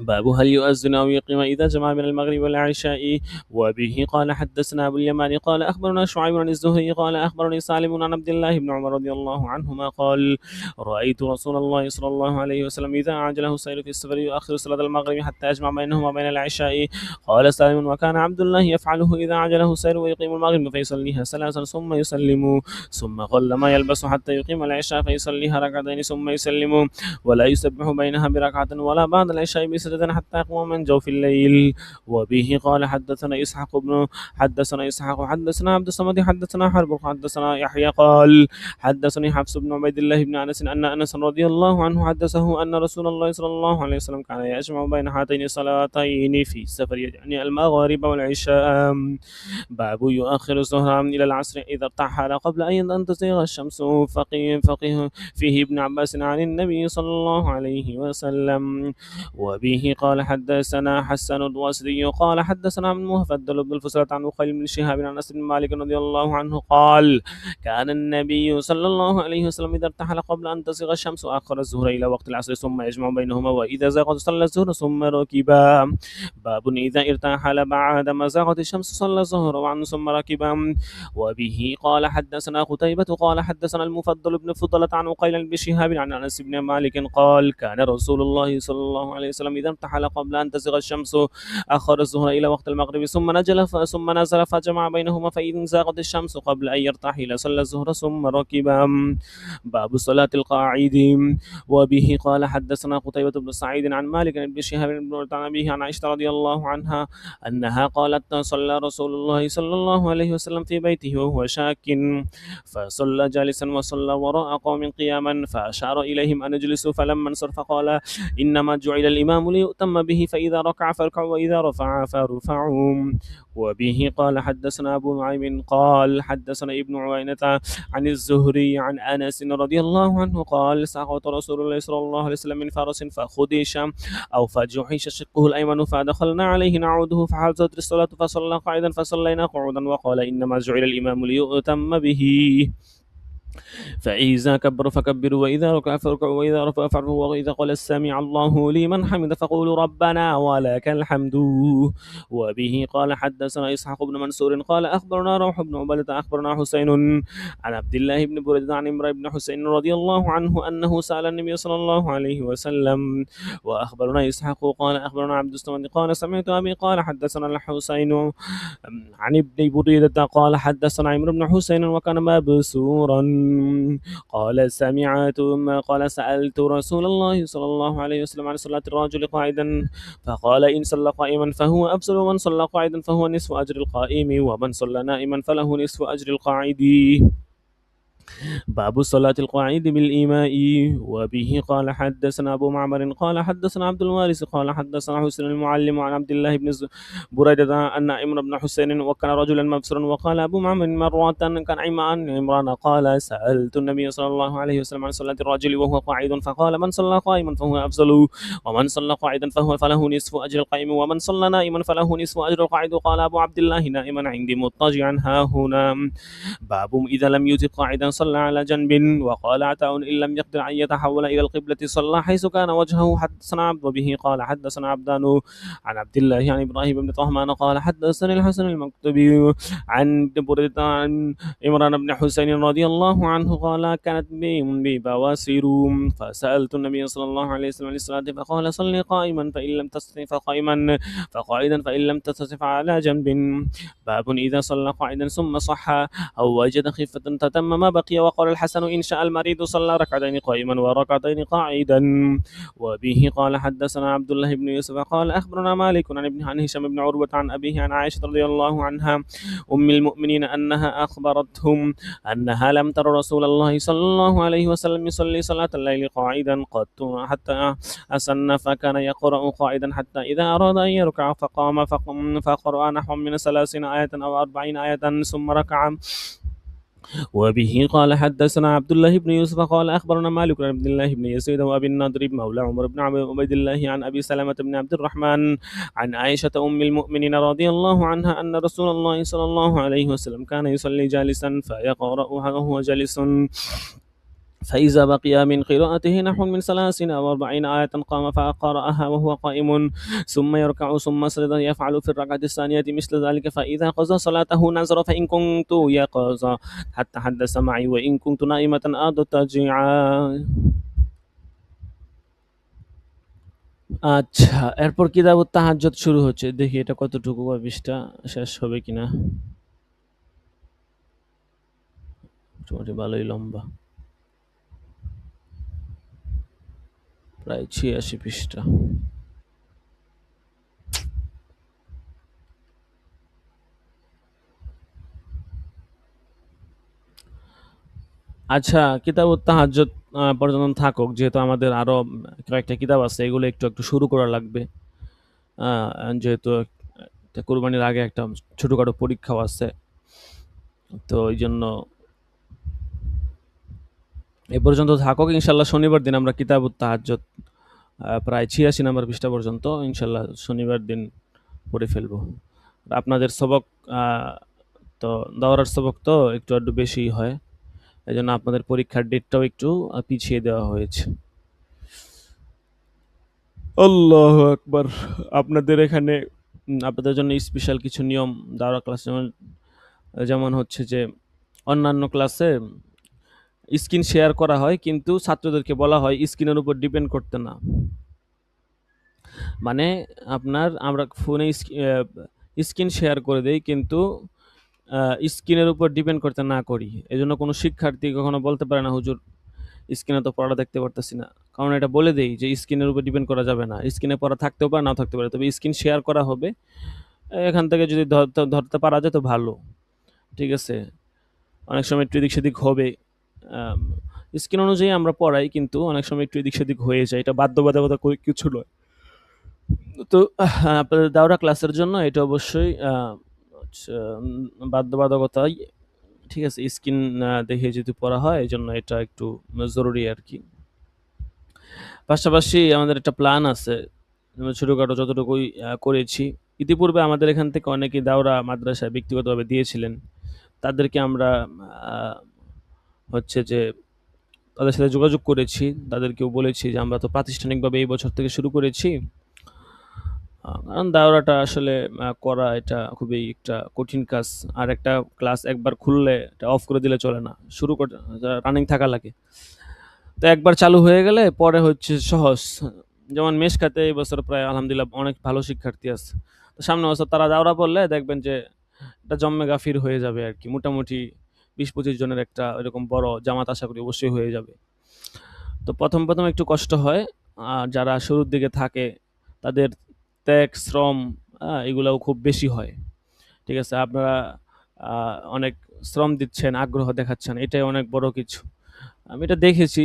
باب هل يؤذن أو يقيم إذا جمع بين المغرب والعشاء. وبه قال حدثنا أبو اليمان قال أخبرنا شعيب عن الزهري قال أخبرني سالم عن عبد الله بن عمر رضي الله عنهما قال رأيت رسول الله صلى الله عليه وسلم إذا عجله السير في السفر يؤخر صلاة المغرب حتى يجمع بينهما وبين العشاء. قال سالم وكان عبد الله يفعله إذا عجله السير ويقيم المغرب فيصليها ثلاثا ثم يسلم ثم قل ما يلبس حتى يقيم العشاء فيصليها ركعتين ثم يسلم ولا يسبح بينها بركعة ولا بعد العشاء بسجدة حتى يقوم من جوف الليل. وبه قال حدثنا إسحاق حدثنا عبد الصمد حدثنا حرب حدثنا يحيى قال حدثني حفص بن عبيد الله بن أنس أن أنس رضي الله عنه حدثه أن رسول الله صلى الله عليه وسلم كان يجمع بين هاتين الصلاتين في السفر يعني المغرب والعشاء. باب يؤخر الظهر إلى العصر إذا ارتحل قبل أن تزيغ الشمس. فقيه فيه ابن عباس عن النبي صلى الله عليه وسلم. وبه قال حدثنا حسن الواسطي قال حدثنا عن مفضل بن الفصلة عن وقيل بن شهاب عن أنس بن مالك رضي الله عنه قال كان النبي صلى الله عليه وسلم إذا ارتحل قبل أن تزيغ الشمس أخر الظهر إلى وقت العصر ثم يجمع بينهما وإذا زاغت صلى الظهر ثم ركبا. باب إذا ارتحل بعد ما زاغت الشمس صلى الظهر وعن ثم ركبا. وبه قال حدثنا قتيبة قال حدثنا المفضل بن فضلة عن وقيل بن شهاب عن أنس بن مالك قال كان رسول الله صلى الله عليه وسلم إذا ارتحل قبل أن تزيغ الشمس أخر الظهر إلى وقت المغرب ثم نزل فجمع بينهما فإذا زاغت الشمس قبل أن يرتحل صلى الظهر ثم ركب. باب صلاة القاعد. وبه قال حدثنا قتيبة بن سعيد عن مالك بن شهاب بن عن أبيه عن عائشة رضي الله عنها أنها قالت صلى رسول الله صلى الله عليه وسلم في بيته وهو شاك فصلى جالسا وصلى وراء قوم قياما فأشار إليهم أن اجلسوا فلما انصرف قال إنما جعل الإمام ليؤتم به فإذا ركع فاركعوا وإذا رفع فارفعوا. وبه قال حدثنا أبو نعيم قال حدثنا ابن عوينة عن الزهري عن أنس رضي الله عنه قال سقط رسول الله صلى الله عليه وسلم من فرس فخدش أو فجحش شقه الأيمن فدخلنا عليه نعوده فحضرت الصلاة فصلى قاعدا فصلينا قعودا وقال إنما جعل الإمام ليؤتم به فإذا كبر فكبروا وإذا ركع فاركعوا وإذا رفع فارفعوا وإذا قال سمع الله لمن حمد فقولوا ربنا ولك الحمد. وبه قال حدثنا إسحاق بن منصور قال أخبرنا روح بن عبادة أخبرنا حسين عن عبد الله بن بريدة عن عمرو بن حسين رضي الله عنه أنه سأل النبي صلى الله عليه وسلم. وأخبرنا إسحاق قال أخبرنا عبد الصمد قال سمعت أبي قال حدثنا الحسين عن ابن بريدة قال حدثنا عمرو بن حسين وكان مبسورا قال سألت رسول الله صلى الله عليه وسلم عن صلاة الرجل قاعدا فقال إن صلى قائما فهو أفضل ومن صلى قاعدا فهو نصف أجر القائم ومن صلى نائما فله نصف أجر القاعد. باب صلاة القاعد بالإيماء. وبه قال حدثنا أبو معمر قال حدثنا عبد الوارث قال حدثنا حسين المعلم عن عبد الله بن بريدة أن عمرو بن حسين وكان رجلا مبصرا. وقال أبو معمر مرة كان عمران قال سألت النبي صلى الله عليه وسلم عن صلاة الرجل وهو قاعد فقال من صلى قائما فهو أفضل، ومن صلى قاعدا فله نصف أجر القائم، ومن صلى نائما فله نصف أجر القاعد. قال أبو عبد الله نائما عندي مضطجعا ها هنا. باب إذا لم يطق قاعدا صلى على جنب. وقال عطاء إن لم يقدر أن يتحول إلى القبلة صلى حيث كان وجهه. حدثنا عبد وبه قال حدثنا عبدان عن عبد الله عن إبراهيم بن طهمان قال حدثني الحسن المكتبي عن بريدة عن عمران بن حسين رضي الله عنه قال كانت بي بواسير فسألت النبي صلى الله عليه وسلم عن الصلاة فقال صلي قائما فإن لم تستطع فقائما فقائدا فإن لم تستطع فعلى جنب. باب إذا صلى قاعدا ثم صح أو وجد خفة تتم ما بقي. وقال الحسن إن شاء المريض صلى ركعتين قائما وركعتين قاعدا. وبه قال حدثنا عبد الله بن يوسف قال أخبرنا مالك عن هشام بن عروة عن أبيه عن عائشة رضي الله عنها أم المؤمنين أنها أخبرتهم أنها لم تر رسول الله صلى الله عليه وسلم يصلي صلاة الليل قاعدا قط حتى أسن، فكان يقرأ قاعدا حتى إذا أراد أن يركع فقرأ نحو من 30 آية أو 40 آية ثم ركع. وبه قال حدثنا عبد الله بن يوسف قال أخبرنا مالك بن عبد الله بن يزيد وأبي النضر مولى عمر بن عبيد الله عن أبي سلمة بن عبد الرحمن عن عائشة أم المؤمنين رضي الله عنها أن رسول الله صلى الله عليه وسلم كان يصلي جالسا فيقرأ وهو جالس، فإذا بقي من قراءته نحو من 30 أو 40 آية قام فقرأها وهو قائم ثم يركع ثم سجد يفعل في الركعة الثانية مثل ذلك. فإذا قضى صلاته نظر فإن كنت يقظى حتى حدث معي وإن كنت نائمة أضطجعا। আচ্ছা, এরপর কিতাবুত তাহাজ্জুদ শুরু হচ্ছে। দেখি এটা কতটুকু বা পৃষ্ঠা শেষ হবে কিনা। মোটামুটি ভালোই লম্বা, প্রায় 86 পৃষ্ঠা। আচ্ছা, কিতাবুত তাহাজ্জুদ পর্যন্ত থাকুক, যেহেতু আমাদের আরো কয়েকটা কিতাব আছে, এগুলো একটু একটু শুরু করা লাগবে। যেহেতু কুরবানির আগে একটা ছোটখাটো পরীক্ষাও আছে, তো এই জন্য এ পর্যন্ত থাকুক। ইনশাল্লাহ শনিবার দিন আমরা কিতাবুত তাহাজ্জুদ প্রায় 86 নম্বর পৃষ্ঠা পর্যন্ত ইনশাল্লাহ শনিবার দিন পড়ে ফেলবো। আপনাদের সবক তো দাওরার সবক তো একটু আধটু বেশিই হয়, এই জন্য আপনাদের পরীক্ষার ডেটটাও একটু পিছিয়ে দেওয়া হয়েছে। আল্লাহু আকবার। আপনাদের এখানে আপনাদের জন্য স্পেশাল কিছু নিয়ম দাওরা ক্লাস, যেমন হচ্ছে যে অন্যান্য ক্লাসে স্ক্রিন শেয়ার করা হয়, কিন্তু ছাত্রদেরকে বলা হয় স্ক্রিনের উপর ডিপেন্ড করতে না। মানে আমরা ফোনে স্ক্রিন শেয়ার করে দেই, কিন্তু স্ক্রিনের উপর ডিপেন্ড করতে না করি। এজন্য কোনো শিক্ষার্থী কখনো বলতে পারে না হুজুর স্ক্রিনে তো পড়া দেখতে পারতেছি না, কারণ এটা বলে দেই যে স্ক্রিনের উপর ডিপেন্ড করা যাবে না। স্ক্রিনে পড়া থাকতেও পারে, নাও থাকতে পারে, তবে স্ক্রিন শেয়ার করা হবে। এখান থেকে যদি ধরতে পারা যায় তো ভালো, ঠিক আছে। অনেক সময় একটু এদিক সেদিক হবে, স্ক্রিন অনুযায়ী আমরা পড়াই, কিন্তু অনেক সময় একটু এদিক সেদিক হয়ে যায়, এটা বাধ্যবাধকতা কিছু নয়। তো আপনাদের দাওরা ক্লাসের জন্য এটা অবশ্যই বাধ্যবাধকতাই, ঠিক আছে। স্ক্রিন দেখে যদি পড়া হয়, এই জন্য এটা একটু জরুরি আর কি। পাশাপাশি আমাদের একটা প্ল্যান আছে, ছোটোখাটো যতটুকুই করেছি। ইতিপূর্বে আমাদের এখান থেকে অনেকেই দাওরা মাদ্রাসায় ব্যক্তিগতভাবে দিয়েছিলেন, তাদেরকে আমরা হচ্ছে যে তাদের সাথে যোগাযোগ করেছি, তাদেরকেও বলেছি যে আমরা তো প্রাতিষ্ঠানিকভাবে এই বছর থেকে শুরু করেছি, কারণ দাওরাটা আসলে করা এটা খুবই একটা কঠিন কাজ। আর একটা ক্লাস একবার খুললে এটা অফ করে দিলে চলে না, শুরু করতে রানিং থাকা লাগে। তো একবার চালু হয়ে গেলে পরে হচ্ছে সহজ। যেমন মেশকাতে এই বছর প্রায় আলহামদুলিল্লাহ অনেক ভালো শিক্ষার্থী আছে, তো সামনে বছর তারা দাওরা পড়লে দেখবেন যে এটা জম্মে গাফির হয়ে যাবে আর কি। মোটামুটি 20-25 জনের একটা এরকম বড় জামাত আশা করি অবশ্যই হয়ে যাবে। তো প্রথম একটু কষ্ট হয়, আর যারা শুরুর দিকে থাকে তাদের ত্যাগ শ্রম এগুলাও খুব বেশি হয়, ঠিক আছে। আপনারা অনেক শ্রম দিচ্ছেন, আগ্রহ দেখাচ্ছেন। এটাই অনেক বড় কিছু। আমি এটা দেখেছি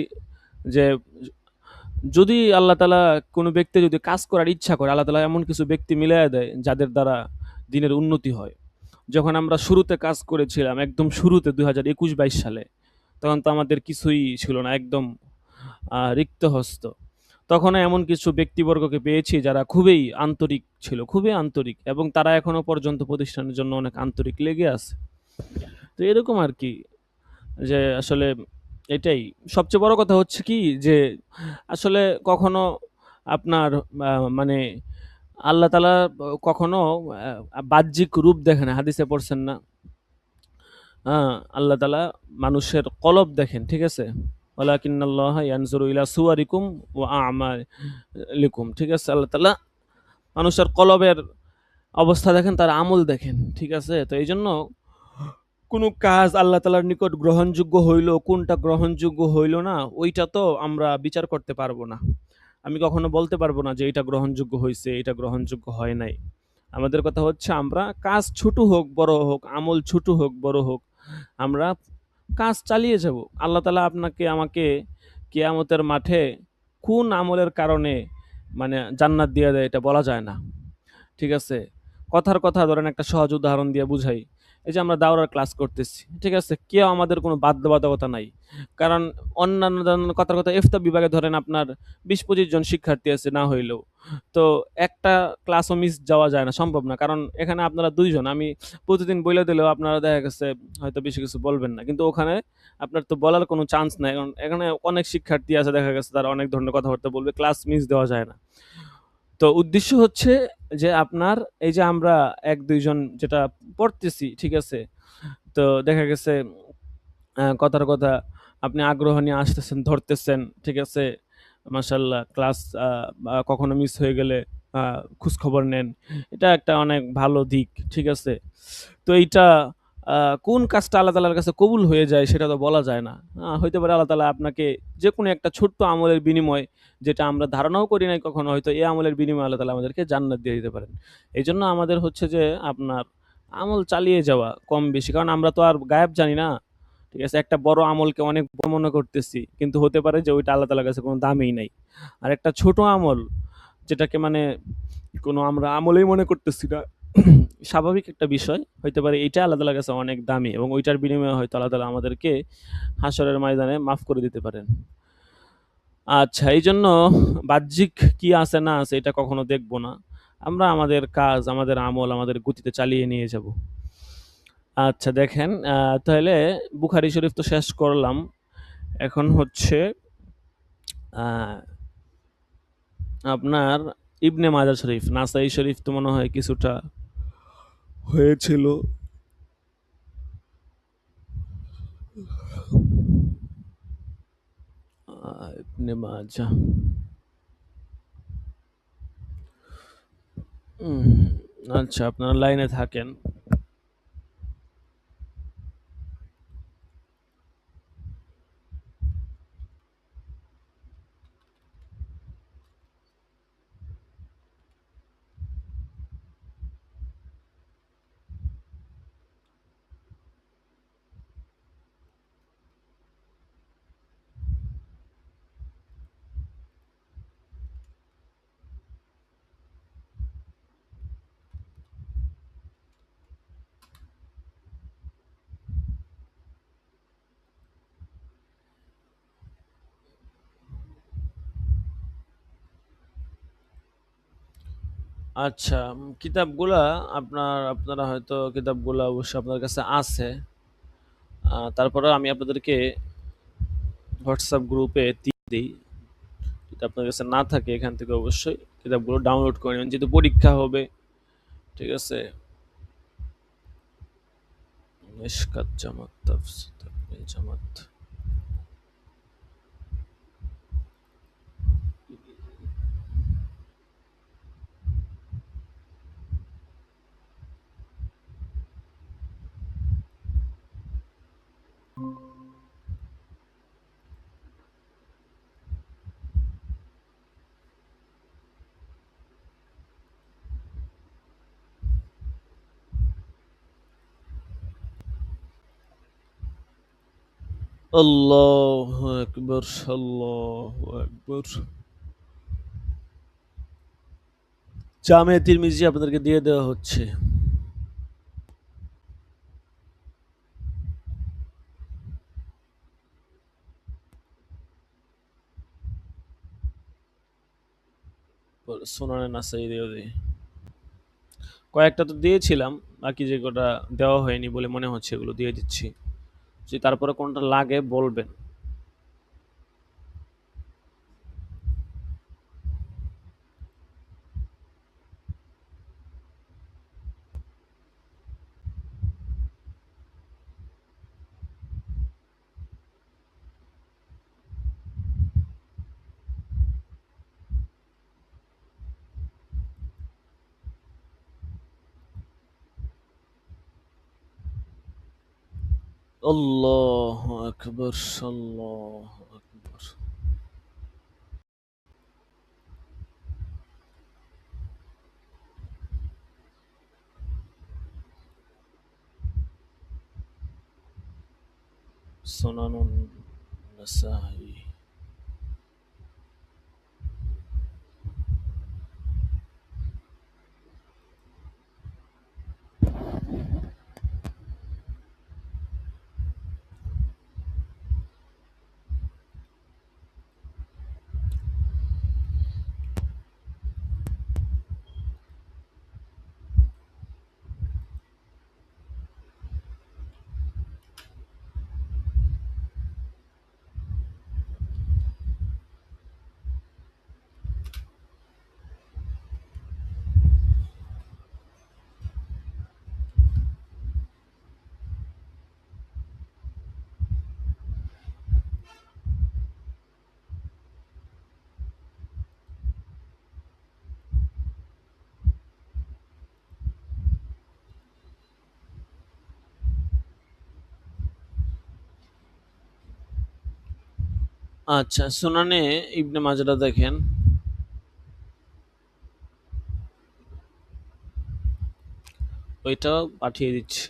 যে যদি আল্লাহ তাআলা কোনো ব্যক্তি যদি কাজ করার ইচ্ছা করে, আল্লাহ তাআলা এমন কিছু ব্যক্তি মিলায়া দেয় যাদের দ্বারা দিনের উন্নতি হয়। যখন আমরা শুরুতে কাজ করেছিলাম, একদম শুরুতে ২০২১-২২ সালে, তখন তো আমাদের কিছুই ছিল না, একদম রিক্ত হস্ত। তখনও এমন কিছু ব্যক্তিবর্গকে পেয়েছি যারা খুবই আন্তরিক ছিল, খুবই আন্তরিক, এবং তারা এখনো পর্যন্ত প্রতিষ্ঠানের জন্য অনেক আন্তরিক লেগে আছে। তো এরকম আর কি, যে আসলে এটাই সবচেয়ে বড় কথা হচ্ছে কি, যে আসলে কখনো আপনার মানে আল্লাহ তাআলা কখনো বাহ্যিক রূপ দেখে না। হাদিসে পড়ছেন না? আল্লাহ তাআলা মানুষের কলব দেখেন, ঠিক আছে? ওয়ালাকিন্নাল্লাহা ইয়ানজুরু ইলা সুওয়ারিকুম ওয়া আ'মালিকুম, ঠিক আছে? আল্লাহ তাআলা মানুষের কলবের অবস্থা দেখেন, তার আমল দেখেন, ঠিক আছে? তো এইজন্য কোনো কাজ আল্লাহ তাআলার নিকট গ্রহণযোগ্য হইল, কোনটা গ্রহণযোগ্য হইল না, ওইটা তো আমরা বিচার করতে পারবো না। আমি কখনো বলতে পারবো না যে এটা গ্রহণযোগ্য হইছে, এটা গ্রহণযোগ্য হয় নাই। আমাদের কথা হচ্ছে আমরা কাজ ছোট হোক, বড় হোক, আমল ছোট হোক, বড় হোক, আমরা কাজ চালিয়ে যাব। আল্লাহ তাআলা আপনাকে আমাকে কিয়ামতের মাঠে কোন আমলের কারণে মানে জান্নাত দিয়ে দেয় এটা বলা যায় না। ঠিক আছে? কথার কথা ধরেন, একটা সহজ উদাহরণ দিয়ে বুঝাই। এই যে আমরা দাওরার ক্লাস করতেছি, ঠিক আছে? কেউ আমাদের কোনো বাধ্যবাধকতা নাই। কারণ অন্যান্য কথার কথা ইফতা বিভাগে ধরেন আপনার ২০-২৫ জন শিক্ষার্থী আছে না হইলেও। তো একটা ক্লাসও মিস যাওয়া যায় না, সম্ভব না। কারণ এখানে আপনারা ২ জন, আমি প্রতিদিন বইলা দিলেও আপনারা দেখা গেছে হয়তো বেশি কিছু বলবেন না। কিন্তু ওখানে আপনার তো বলার কোনো চান্স নাই। কারণ এখানে অনেক শিক্ষার্থী আছে, দেখা গেছে তারা অনেক ধরনের কথাবার্তা বলবে। ক্লাস মিস দেওয়া যায় না। তো উদ্দেশ্য হচ্ছে যে আপনার এই যে আমরা ১-২ জন যেটা পড়তেছি, ঠিক আছে? তো দেখা গেছে কথার কথা আপনি আগ্রহ নিয়ে আসতেছেন, ধরতেছেন, ঠিক আছে? মাশাআল্লাহ, ক্লাস আ বা কখনো মিস হয়ে গেলে আ খোঁজখবর নেন। এটা একটা অনেক ভালো দিক, ঠিক আছে? তো এইটা আ কোন কাজটা আল্লাহ তাআলার কাছে কবুল হয়ে যায় সেটা তো বলা যায় না। হইতে পারে আল্লাহ তাআলা আপনাকে যেকোনো একটা ছোট্ট আমলের বিনিময়ে, যেটা আমরা ধারণাও করি নাই কখনো, হয়তো এই আমলের বিনিময়ে আল্লাহ তাআলা আমাদেরকে জান্নাত দিয়ে দিতে পারেন। এজন্য আমাদের হচ্ছে যে আপনার আমল চালিয়ে যাওয়া কম বেশি। কারণ আমরা তো আর গায়েব জানি না। ঠিক আছে? একটা বড় আমলকে অনেক বড় মনে করতেছি। কিন্তু হতে পারে যে ওইটা আল্লাহ তাআলার কাছে কোনো দামই নাই। আর একটা ছোট আমল, যেটাকে মানে কোনো আমরা আমলেই মনে করতেছি না, স্বাভাবিক একটা বিষয়। হইতে পারে এইটা আল্লাহ তাআলার কাছে অনেক দামি, এবং ওইটার বিনিময়ে হয়তো আল্লাহ তাআলা আমাদেরকে হাশরের ময়দানে মাফ করে দিতে পারেন। আচ্ছা, এইজন্য বাহ্যিক কি আছে না আছে এটা কখনো দেখব না। আমরা আমাদের কাজ, আমাদের আমল, আমাদের গতিতে চালিয়ে নিয়ে যাব। আচ্ছা দেখেন, তাহলে বুখারী শরীফ তো শেষ করলাম। এখন হচ্ছে আ আপনার ইবনে মাজাহ শরীফ, নাসাই শরীফ তো মনে হয় কিছুটা হয়েছিল। ইবনে মাজাহ। উম আচ্ছা, আপনারা লাইনে থাকেন। আচ্ছা, কিতাবগুলা আপনারা হয়তো কিতাবগুলা অবশ্যই আপনার কাছে আছে। তারপরেও আমি আপনাদেরকে হোয়াটসঅ্যাপ গ্রুপে দেই। যদি আপনার কাছে না থাকে, এখান থেকে অবশ্যই কিতাবগুলো ডাউনলোড করে নেবেন। যেহেতু পরীক্ষা হবে, ঠিক আছে? মিশকাত জামাত, তাফসীর জামাত। আল্লাহু আকবার, আল্লাহু আকবার। জামে তিরমিজি আপনাদেরকে দিয়ে দেওয়া হচ্ছে। সুনানে নাসাই দিয়ে দিই। কয়েকটা তো দিয়েছিলাম, বাকি যে কটা দেওয়া হয়নি বলে মনে হচ্ছে এগুলো দিয়ে দিচ্ছি। যদি তারপরে কোনটা লাগে বলবেন। আল্লাহু আকবার, আল্লাহু আকবার। সুনানুন নাসাই। আচ্ছা, সুনানে ইবনে মাজাহটা দেখেন। ওইটা পাঠিয়ে দিচ্ছি।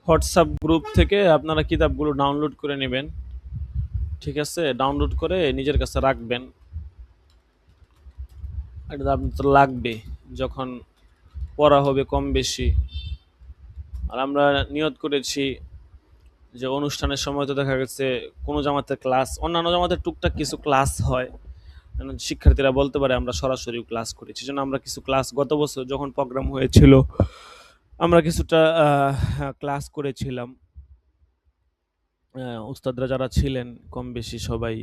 হোয়াটসঅ্যাপ গ্রুপ থেকে আপনারা কিতাবগুলো ডাউনলোড করে নেবেন। ঠিক আছে, ডাউনলোড করে নিজের কাছে রাখবেন। এটা আপনার তো লাগবে যখন পড়া হবে কম বেশি। আর আমরা নিয়ত করেছি যে অনুষ্ঠানের সময় তো দেখা গেছে কোনো জামাতের ক্লাস, অন্যান্য জামাতের টুকটাক কিছু ক্লাস হয়, শিক্ষার্থীরা বলতে পারে আমরা সরাসরি ক্লাস করেছি। সেজন্য আমরা কিছু ক্লাস গত বছর যখন প্রোগ্রাম হয়েছিল আমরা কিছুটা ক্লাস করেছিলাম। উস্তাদরা যারা ছিলেন কম বেশি সবাই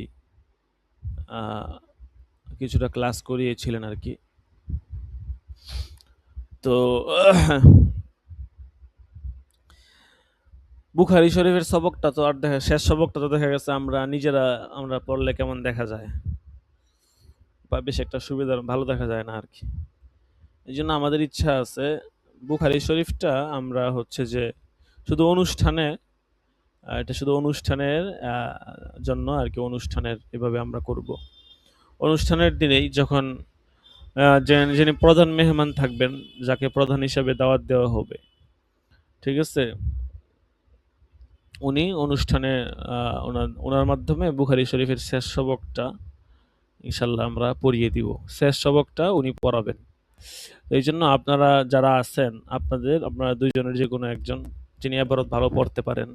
কিছুটা ক্লাস করিয়েছিলেন আর কি। তো বুখারী শরীফের সবকটা তো আর দেখা, শেষ সবকটা তো দেখা গেছে আমরা পড়লে কেমন দেখা যায়, বা বেশ একটা সুবিধার ভালো দেখা যায় না আর কি। এই জন্য আমাদের ইচ্ছা আছে বুখারী শরীফটা আমরা হচ্ছে যে শুধু অনুষ্ঠানে, এটা শুধু অনুষ্ঠানের জন্য আর কি, অনুষ্ঠানের এভাবে আমরা করব। অনুষ্ঠানের দিনেই যখন যিনি প্রধান মেহমান থাকবেন, যাকে প্রধান হিসাবে দাওয়াত দেওয়া হবে, ঠিক আছে, উনি অনুষ্ঠানে ওনার মাধ্যমে বুখারী শরীফের শেষ সবকটা ইনশাল্লাহ আমরা পড়িয়ে দিব। শেষ সবকটা উনি পড়াবেন। এই জন্য আপনারা যারা আছেন আপনারা দুইজনের যে কোনো একজন যিনি এবারত ভালো পড়তে পারেন,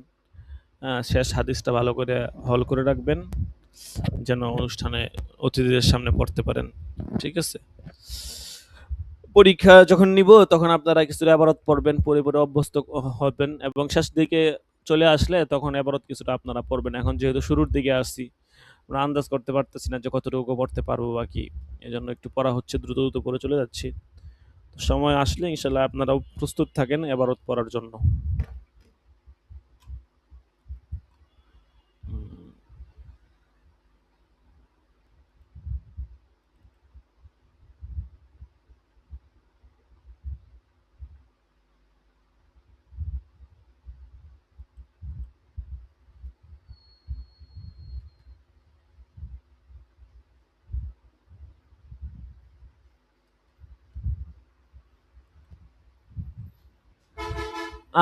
শেষ হাদিসটা ভালো করে হল করে রাখবেন, যেন অনুষ্ঠানে অতিথিদের সামনে পড়তে পারেন। ঠিক আছে? পরীক্ষা যখন নিব তখন আপনারা কিছুটা এবারত পড়বেন, পড়ে পড়ে অভ্যস্ত হবেন, এবং শেষ দিকে চলে আসলে তখন এবারত কিছুটা আপনারা পড়বেন। এখন যেহেতু শুরুর দিকে আসছি, আমরা আন্দাজ করতে পারতেছি না যে কতটুকু পড়তে পারবো বা কি, এজন্য একটু পড়া হচ্ছে, দ্রুত দ্রুত করে চলে যাচ্ছি। সময় আসলে ইনশাল্লাহ আপনারাও প্রস্তুত থাকেন এবারত পড়ার জন্য।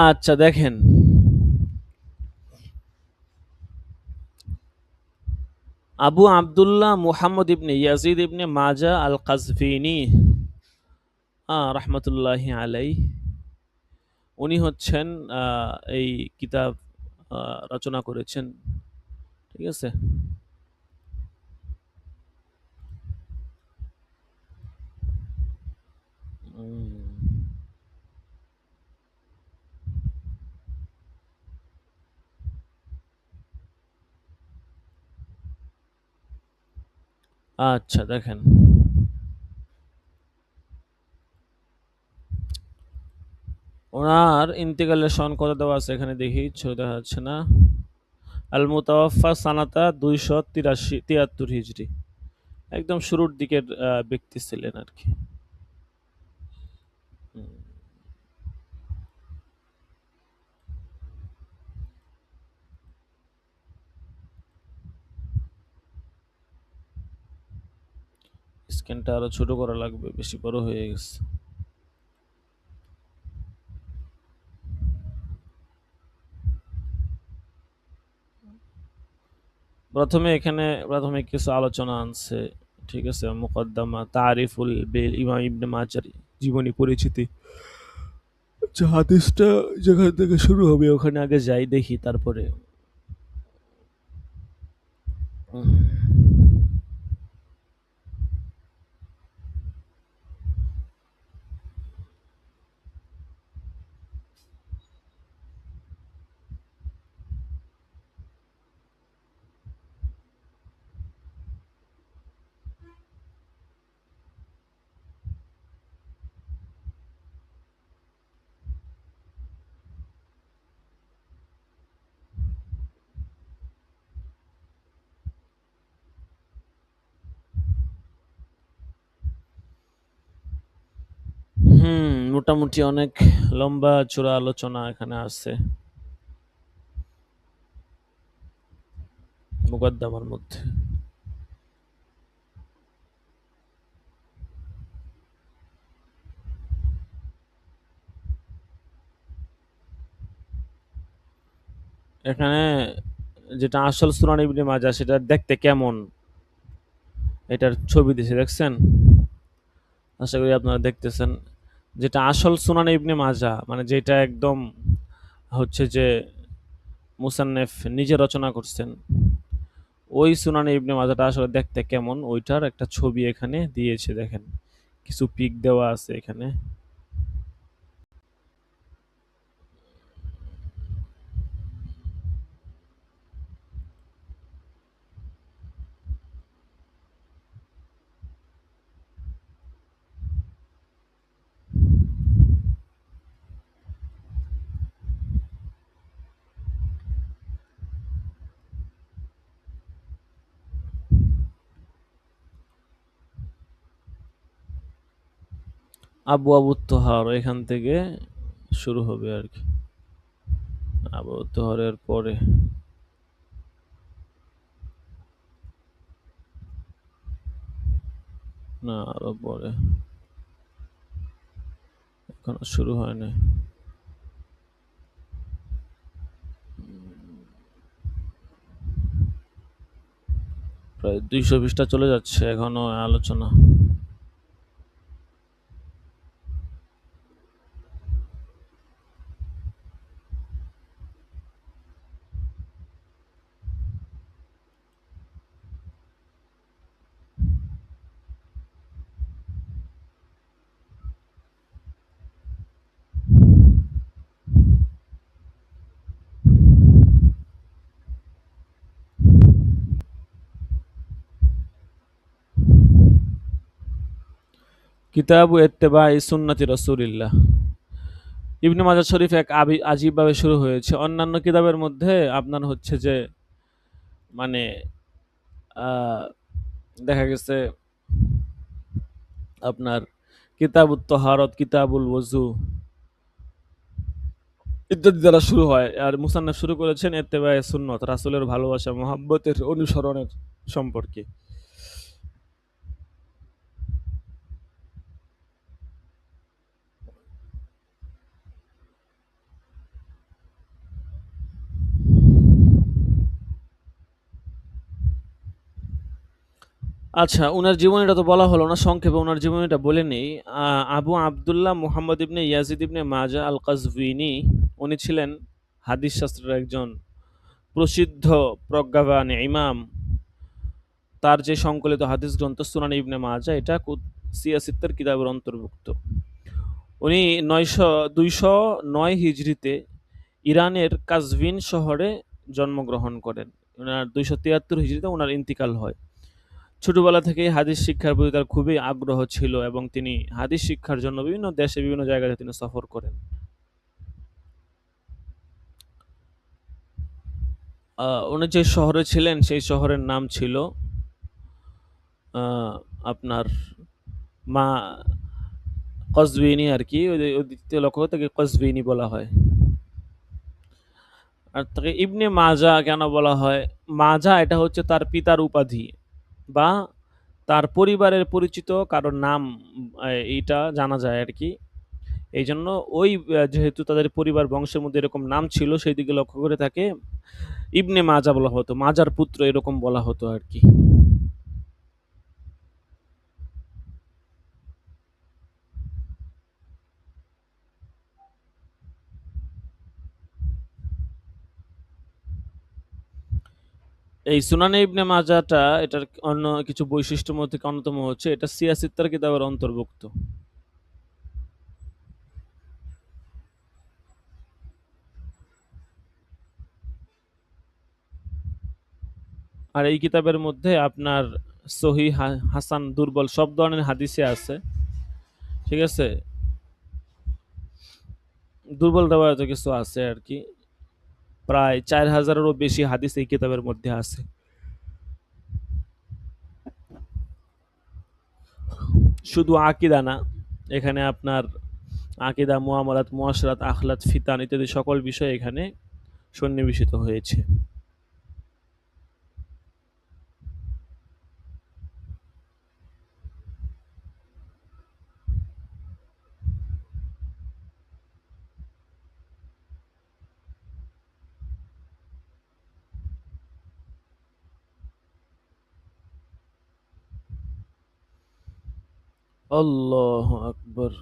আচ্ছা দেখেন, আবু আবদুল্লাহ মুহাম্মদ ইবনে ইয়াজিদ ইবনে মাজা আল কাজভিনী রহমতুল্লাহি আলাই, উনি হচ্ছেন এই কিতাব রচনা করেছেন। ঠিক আছে? আচ্ছা দেখেন, ওনার ইন্তেকালের সন কত দেওয়া আছে এখানে, দেখি, ছবি দেখা যাচ্ছে না। আল মুতাওয়াফা সানাতা 283 হিজরি, একদম শুরুর দিকের ব্যক্তি ছিলেন আর কি। স্ক্রিনটা আরো ছোট করা লাগবে, বেশি বড় হয়ে গেছে। প্রথমে কিছু আলোচনা আনছে। ঠিক আছে? মুকদ্দমা, তারিফুল বিল ইমাম ইবনে মাজার জীবনী পরিচিতি। আচ্ছা, হাদিসটা যেখান থেকে শুরু হবে ওখানে আগে যাই, দেখি, তারপরে মোটামুটি অনেক লম্বা চূড়া আলোচনা এখানে আছে মুকদ্দমার মধ্যে। এখানে যেটা আসল সুনান ইবনে মাজাহ সেটা দেখতে কেমন, এটার ছবি দিছে, দেখছেন? আশা করি আপনারা দেখতেছেন। যেটা আসল সুনান ইবনে মাজাহ, মানে যেটা একদম হচ্ছে যে মুসান্নেফ নিজে রচনা করছেন, ওই সুনান ইবনে মাজাহটা আসলে দেখতে কেমন ওইটার একটা ছবি এখানে দিয়েছে, দেখেন, কিছু পিক দেওয়া আছে এখানে। আবু আবু তোহার এখান থেকে শুরু হবে আর কি, আবু তোহারের পরে, না আরো পরে, এখনো শুরু হয়নি। প্রায় 200 পৃষ্ঠা চলে যাচ্ছে এখনো আলোচনা। কিতাবু ইত্তেবাই সুন্নতি রাসূলিল্লাহ। ইবনে মাজাহ শরীফ এক আজীবভাবে শুরু হয়েছে। অন্যান্য কিতাবের মধ্যে আপনার হচ্ছে যে মানে দেখা গেছে আপনার কিতাবুত তহারত, কিতাবুল ওযু ইত্যাদি দ্বারা শুরু হয়। আর মুসান্নাফ শুরু করেছেন ইত্তেবায়ে সুন্নত, রাসূলের ভালোবাসা, মহব্বতের অনুসরণের সম্পর্কে। আচ্ছা, উনার জীবনীটা তো বলা হলো না, সংক্ষেপে উনার জীবনীটা বলে নেই। আবু আবদুল্লাহ মুহাম্মদ ইবনে ইয়াজিদ ইবনে মাজা আল কাজভিনী, উনি ছিলেন হাদিস শাস্ত্রের একজন প্রসিদ্ধ প্রজ্ঞাবান ইমাম। তার যে সংকলিত হাদিস গ্রন্থ সুনান ইবনে মাজা, এটা সিয়াসিত্তার কিতাবের অন্তর্ভুক্ত। উনি 209 হিজরিতে ইরানের কাজভিন শহরে জন্মগ্রহণ করেন। উনার 273 হিজরিতে উনার ইন্তিকাল হয়। ছোটবেলা থেকেই হাদিস শিক্ষার প্রতি তার খুবই আগ্রহ ছিল এবং তিনি হাদিস শিক্ষার জন্য বিভিন্ন দেশে বিভিন্ন জায়গায় তিনি সফর করেন। উনি যে শহরে ছিলেন সেই শহরের নাম ছিল আপনার মা কসবিনী আর কি, ওই দিক থেকে লক্ষ্য করে তাকে কসবিনী বলা হয়। আর তাকে ইবনে মাজা কেন বলা হয়? মাজা এটা হচ্ছে তার পিতার উপাধি বা তার পরিবারের পরিচিত কারোর নাম, এইটা জানা যায় আর কি। এই জন্য ওই যেহেতু তাদের পরিবার বংশের মধ্যে এরকম নাম ছিল, সেই দিকে লক্ষ্য করে তাকে ইবনে মাজা বলা হতো, মাজার পুত্র এরকম বলা হতো আর কি। এই সুনানে ইবনে মাজাটা, এটার অন্য কিছু বৈশিষ্ট্যের মধ্যে অন্যতম হচ্ছে এটা সিয়াসিত্তার কিতাবের অন্তর্ভুক্ত। আর এই কিতাবের মধ্যে আপনার সহি, হাসান, দুর্বল সব ধরনের হাদিসে আছে। ঠিক আছে, দুর্বল রেওয়ায়ত কিছু আছে আর কি। প্রায় 4000-এরও বেশি হাদিস এই কিতাবের মধ্যে আছে। শুধু আকিদা না, এখানে আপনার আকিদা, মুআমালাত, মুআশরাত, আখলাত, ফিতান ইত্যাদি সকল বিষয় এখানে সন্নিবেশিত হয়েছে। আল্লাহু আকবার।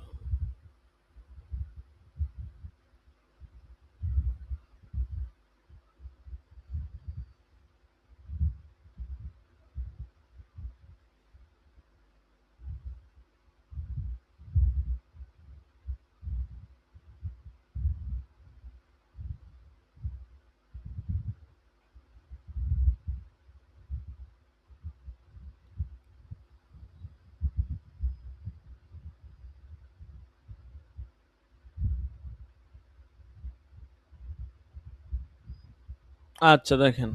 আচ্ছা দেখেন,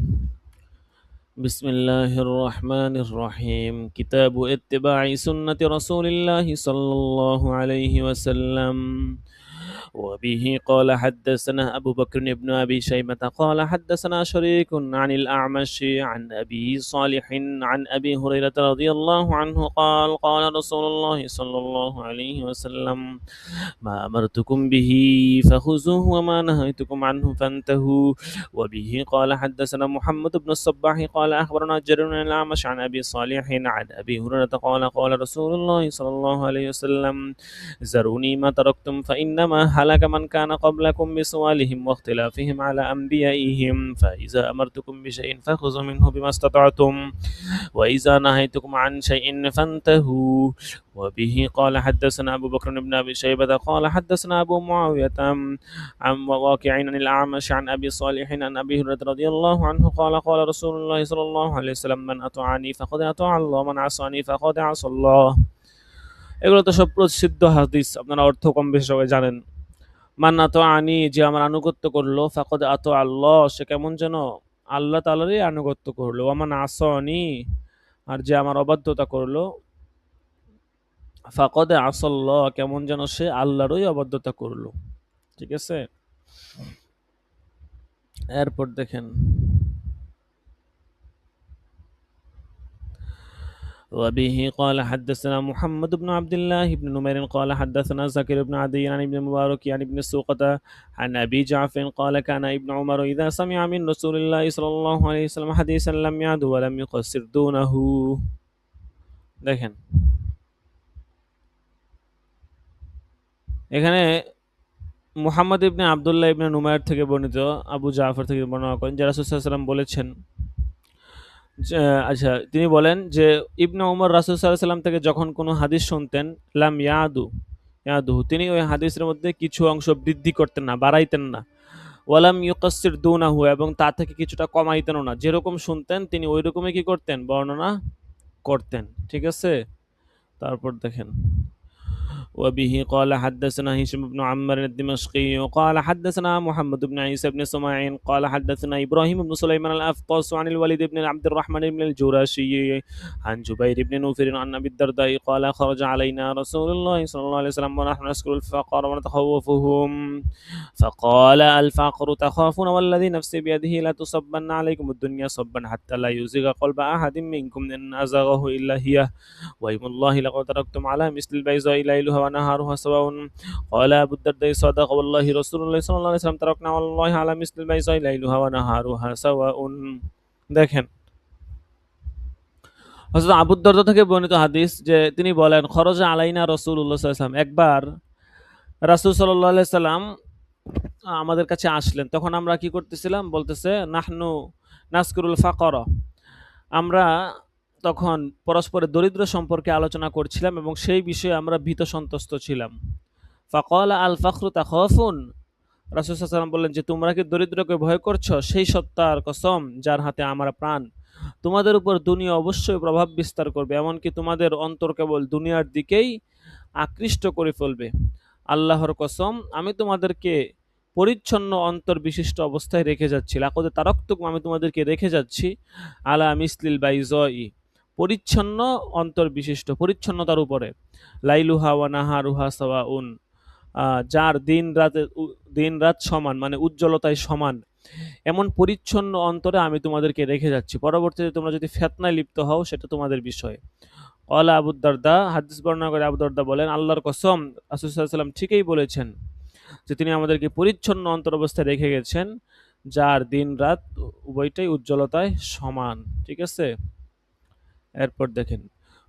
বিসমিল্লাহির রহমানির রহিম। কিতাবু ইত্তিবাই সুন্নতি রাসূলিল্লাহি সাল্লাল্লাহু আলাইহি ওয়াসাল্লাম। وبه قال حدثنا أبو بكر بن أبي شيبة قال حدثنا شريك عن الأعمش عن أبي صالح عن أبي هريرة رضي الله عنه قال قال رسول الله صلى الله عليه وسلم ما أمرتكم به فخذوه وما نهيتكم عنه فانتهوا. وبه قال حدثنا محمد بن الصباح قال أخبرنا جرير بن الأعمش عن أبي صالح عن أبي هريرة قال قال رسول الله صلى الله عليه وسلم ذروني ما تركتم فإنما هلك من كان قبلكم بسؤالهم واختلافهم على أنبيائهم فإذا أمرتكم بشيء فخذوا منه بما استطعتم وإذا نهيتكم عن شيء فانتهوا. وبه قال حدثنا أبو بكر بن أبي شيبة قال حدثنا أبو معاوية عن واقع عن الأعمش عن أبي صالح عن أبي هريرة رضي الله عنه قال قال رسول الله صلى الله عليه وسلم من أطاعني فقد أطاع الله ومن عصاني فقد عصى الله. এগুলো তো সব প্রসিদ্ধ হাদিস, আপনারা অর্থ কম বেশি সবাই জানেন। মান আনি, যে আমার আনুগত্য করলো, ফাকদ আত আল্লাহ, সে কেমন যেন আল্লাহ তাআলারই আনুগত্য করলো। ওয়ামান আসনি, আর যে আমার অবাধ্যতা করলো, ফাকদ আসল্লাহ, কেমন যেন সে আল্লাহরই অবাধ্যতা করলো। ঠিক আছে, এরপর দেখেন وبه قال حدثنا محمد بن عبد الله بن نمير قال حدثنا زكير بن عدي عن ابن المبارك عن ابن السوقة عن أبي جعفر قال كان ابن عمر إذا سمع من رسول الله صلى الله عليه وسلم حديثا لم يعد ولم يقصر دونه। দেখেন এখানে মুহাম্মদ ইবনে আব্দুল্লাহ ইবনে নুমায়ের থেকে বর্ণিত, আবু জাফর থেকে বর্ণনা করেন যে রাসূল সাল্লাল্লাহু আলাইহি ওয়াসাল্লাম বলেছেন যে, আচ্ছা তিনি বলেন যে ইবনে উমর রাসূল সাল্লাল্লাহু আলাইহি ওয়াসাল্লাম থেকে যখন কোনো হাদিস শুনতেন, লাম ইয়াদু, তিনি ওই হাদিসের মধ্যে কিছু অংশ বৃদ্ধি করতেন না, বাড়াইতেন না। ওয়ালাম ইউকাসসির দুনাহু, এবং তা থেকে কিছুটা কমাইতেনও না। যেরকম শুনতেন তিনি ওই রকমই কি করতেন, বর্ণনা করতেন। ঠিক আছে, তারপর দেখেন وبه قال حدثنا هشام بن عمار الدمشقي قال حدثنا محمد بن عيسى بن سماعين قال حدثنا إبراهيم بن سليمان الأفطاس عن الوليد بن عبد الرحمن بن الجراشي عن جبير بن نوفر عن أبي الدرداء قال خرج علينا رسول الله صلى الله عليه وسلم ونحن نذكر الفقر ونتخوفهم فقال الفقر تخافون والذي نفسي بيده لا تصبن عليكم الدنيا صبا حتى لا يزيغ قلب أحد منكم إن أزغه إلا هي وأيم الله لقد تركتم على مثل البيضاء ليلها ونهارها سواء قال أبو الدرداء صدق والله رسول الله صلى الله عليه وسلم تركنا والله على مثل البيضاء ليلها ونهارها سواء। দেখেন হযরত আবু দারদা থেকে বর্ণিত হাদিস যে তিনি বলেন খরজা আলাইনা রাসূলুল্লাহ সাল্লাল্লাহু আলাইহি ওয়াসাল্লাম, একবার রাসূল সাল্লাল্লাহু আলাইহি সাল্লাম আমাদের কাছে আসলেন, তখন আমরা কি করতেছিলাম, বলতেছে নাহনু নাজকুরুল ফাকরা, আমরা তখন পরস্পরের দরিদ্র সম্পর্কে আলোচনা করছিলাম এবং সেই বিষয়ে আমরা ভীত সন্ত্রস্ত ছিলাম। ফাকালা আল ফাখরু তাখাফুন, রাসূল সাল্লাল্লাহু আলাইহি ওয়াসাল্লাম বললেন যে তোমরা কি দরিদ্রকে ভয় করছো? সেই সত্তার কসম যার হাতে আমার প্রাণ, তোমাদের উপর দুনিয়া অবশ্যই প্রভাব বিস্তার করবে, এমনকি তোমাদের অন্তর কেবল দুনিয়ার দিকেই আকৃষ্ট করে ফেলবে। আল্লাহর কসম, আমি তোমাদেরকে পরিচ্ছন্ন অন্তর বিশিষ্ট অবস্থায় রেখে যাচ্ছি। লাকদ তারাকতুকুম, আমি তোমাদেরকে রেখে যাচ্ছি আলা মিসলিল বাইজাই, পরিচ্ছন্ন অন্তর বিশিষ্ট, পরিচ্ছন্নতার উপরে। লাইলুহা ওয়া নাহারুহা সাওয়াউন, যার দিন রাত সমান, মানে উজ্জ্বলতায় সমান, এমন পরিচ্ছন্ন অন্তরে আমি তোমাদেরকে রেখে যাচ্ছি। পরবর্তীতে তোমরা যদি ফিতনায় লিপ্ত হও সেটা তোমাদের বিষয়। ক্বালা আবু দারদা, হাদিস বর্ণনা করে আবু দারদা বলেন আল্লাহর কসম, রাসূল সাল্লাল্লাহু আলাইহি ওয়াসাল্লাম ঠিকই বলেছেন যে তিনি আমাদেরকে পরিচ্ছন্ন অন্তর অবস্থায় রেখে গেছেন, যার দিন রাত উভয়টাই উজ্জ্বলতায় সমান। ঠিক আছে, এরপর দেখেন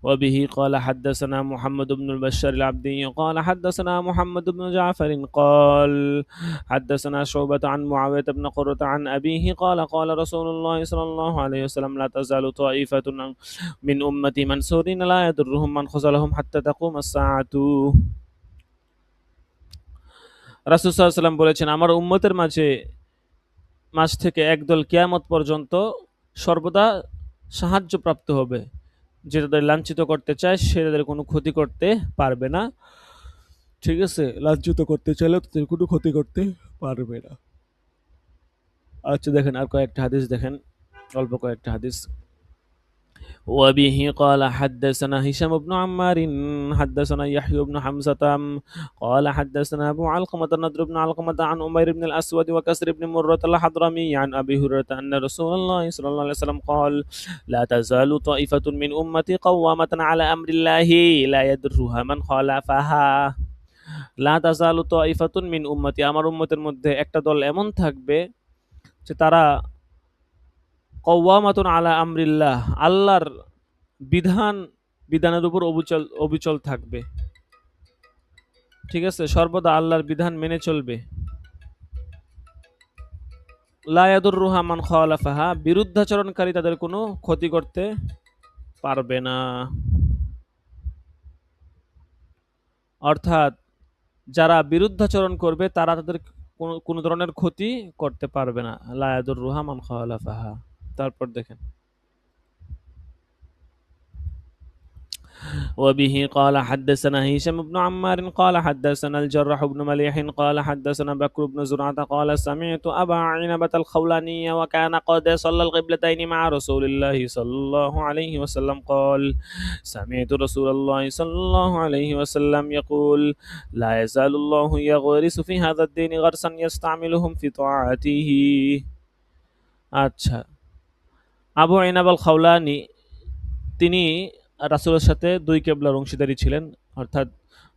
وبه قال حدثنا محمد بن البشار العبدي قال حدثنا محمد بن جعفر قال حدثنا شعبة عن معاوية بن قرة عن أبيه قال قال رسول الله صلى الله عليه وسلم لا تزال طائفة من أمتي منصورين لا يضرهم من خذلهم حتى تقوم الساعة। রাসূল সাল্লাল্লাহু আলাইহি ওয়াসাল্লাম বলেছেন আমার উম্মতের মাঝ থেকে একদল কিয়ামত পর্যন্ত সর্বদা সাহায্যপ্রাপ্ত হবে, যে তাদের লাঞ্ছিত করতে চায় সে তাদের কোনো ক্ষতি করতে পারবে না। ঠিক আছে, লাঞ্ছিত করতে চাইলেও তাদের কোনো ক্ষতি করতে পারবে না। আচ্ছা দেখেন আর কয়েকটা হাদিস দেখেন, অল্প কয়েকটা হাদিস। وبه قال حدثنا هشام بن عمار حدثنا يحيى بن حمزة قال حدثنا أبو علقمة النضر بن علقمة عن أمير بن الأسود وكسر بن مرة الحضرمي عن أبي هريرة أن رسول الله صلى الله عليه وسلم قال لا تزال طائفة من أمتي قوامة على أمر الله لا يضرها من خالفها। লা তাজালু তাইফাতুন মিন উম্মতি, আমার উম্মতের মধ্যে একটা দল এমন থাকবে যে তারা কওয়ামাতুন আলা আমরিল্লাহ, আল্লাহর বিধানের উপর অবিচল থাকবে। ঠিক আছে, সর্বদা আল্লাহর বিধান মেনে চলবে। লা ইয়াদুররুহা মান খালাফাহা, বিরুদ্ধাচরণকারী তাদের কোনো ক্ষতি করতে পারবে না। অর্থাৎ যারা বিরুদ্ধাচরণ করবে তারা তাদের কোনো ধরনের ক্ষতি করতে পারবে না। লা ইয়াদুররুহা মান খালাফাহা। তারপর দেখেন وبه قال حدثنا هشام بن عمار قال حدثنا الجراح بن مليح قال حدثنا بكر بن زرعة قال سمعت أبا عنبة الخولاني وكان قد صلى القبلتين مع رسول الله صلى الله عليه وسلم قال سمعت رسول الله صلى الله عليه وسلم يقول لا يزال الله يغرس في هذا الدين غرسا يستعملهم في طاعته. আচ্ছা, আবু আইনাব আল খাওলানি তিনি রাসূলের সাথে দুই কেবলার অংশীদারি ছিলেন, অর্থাৎ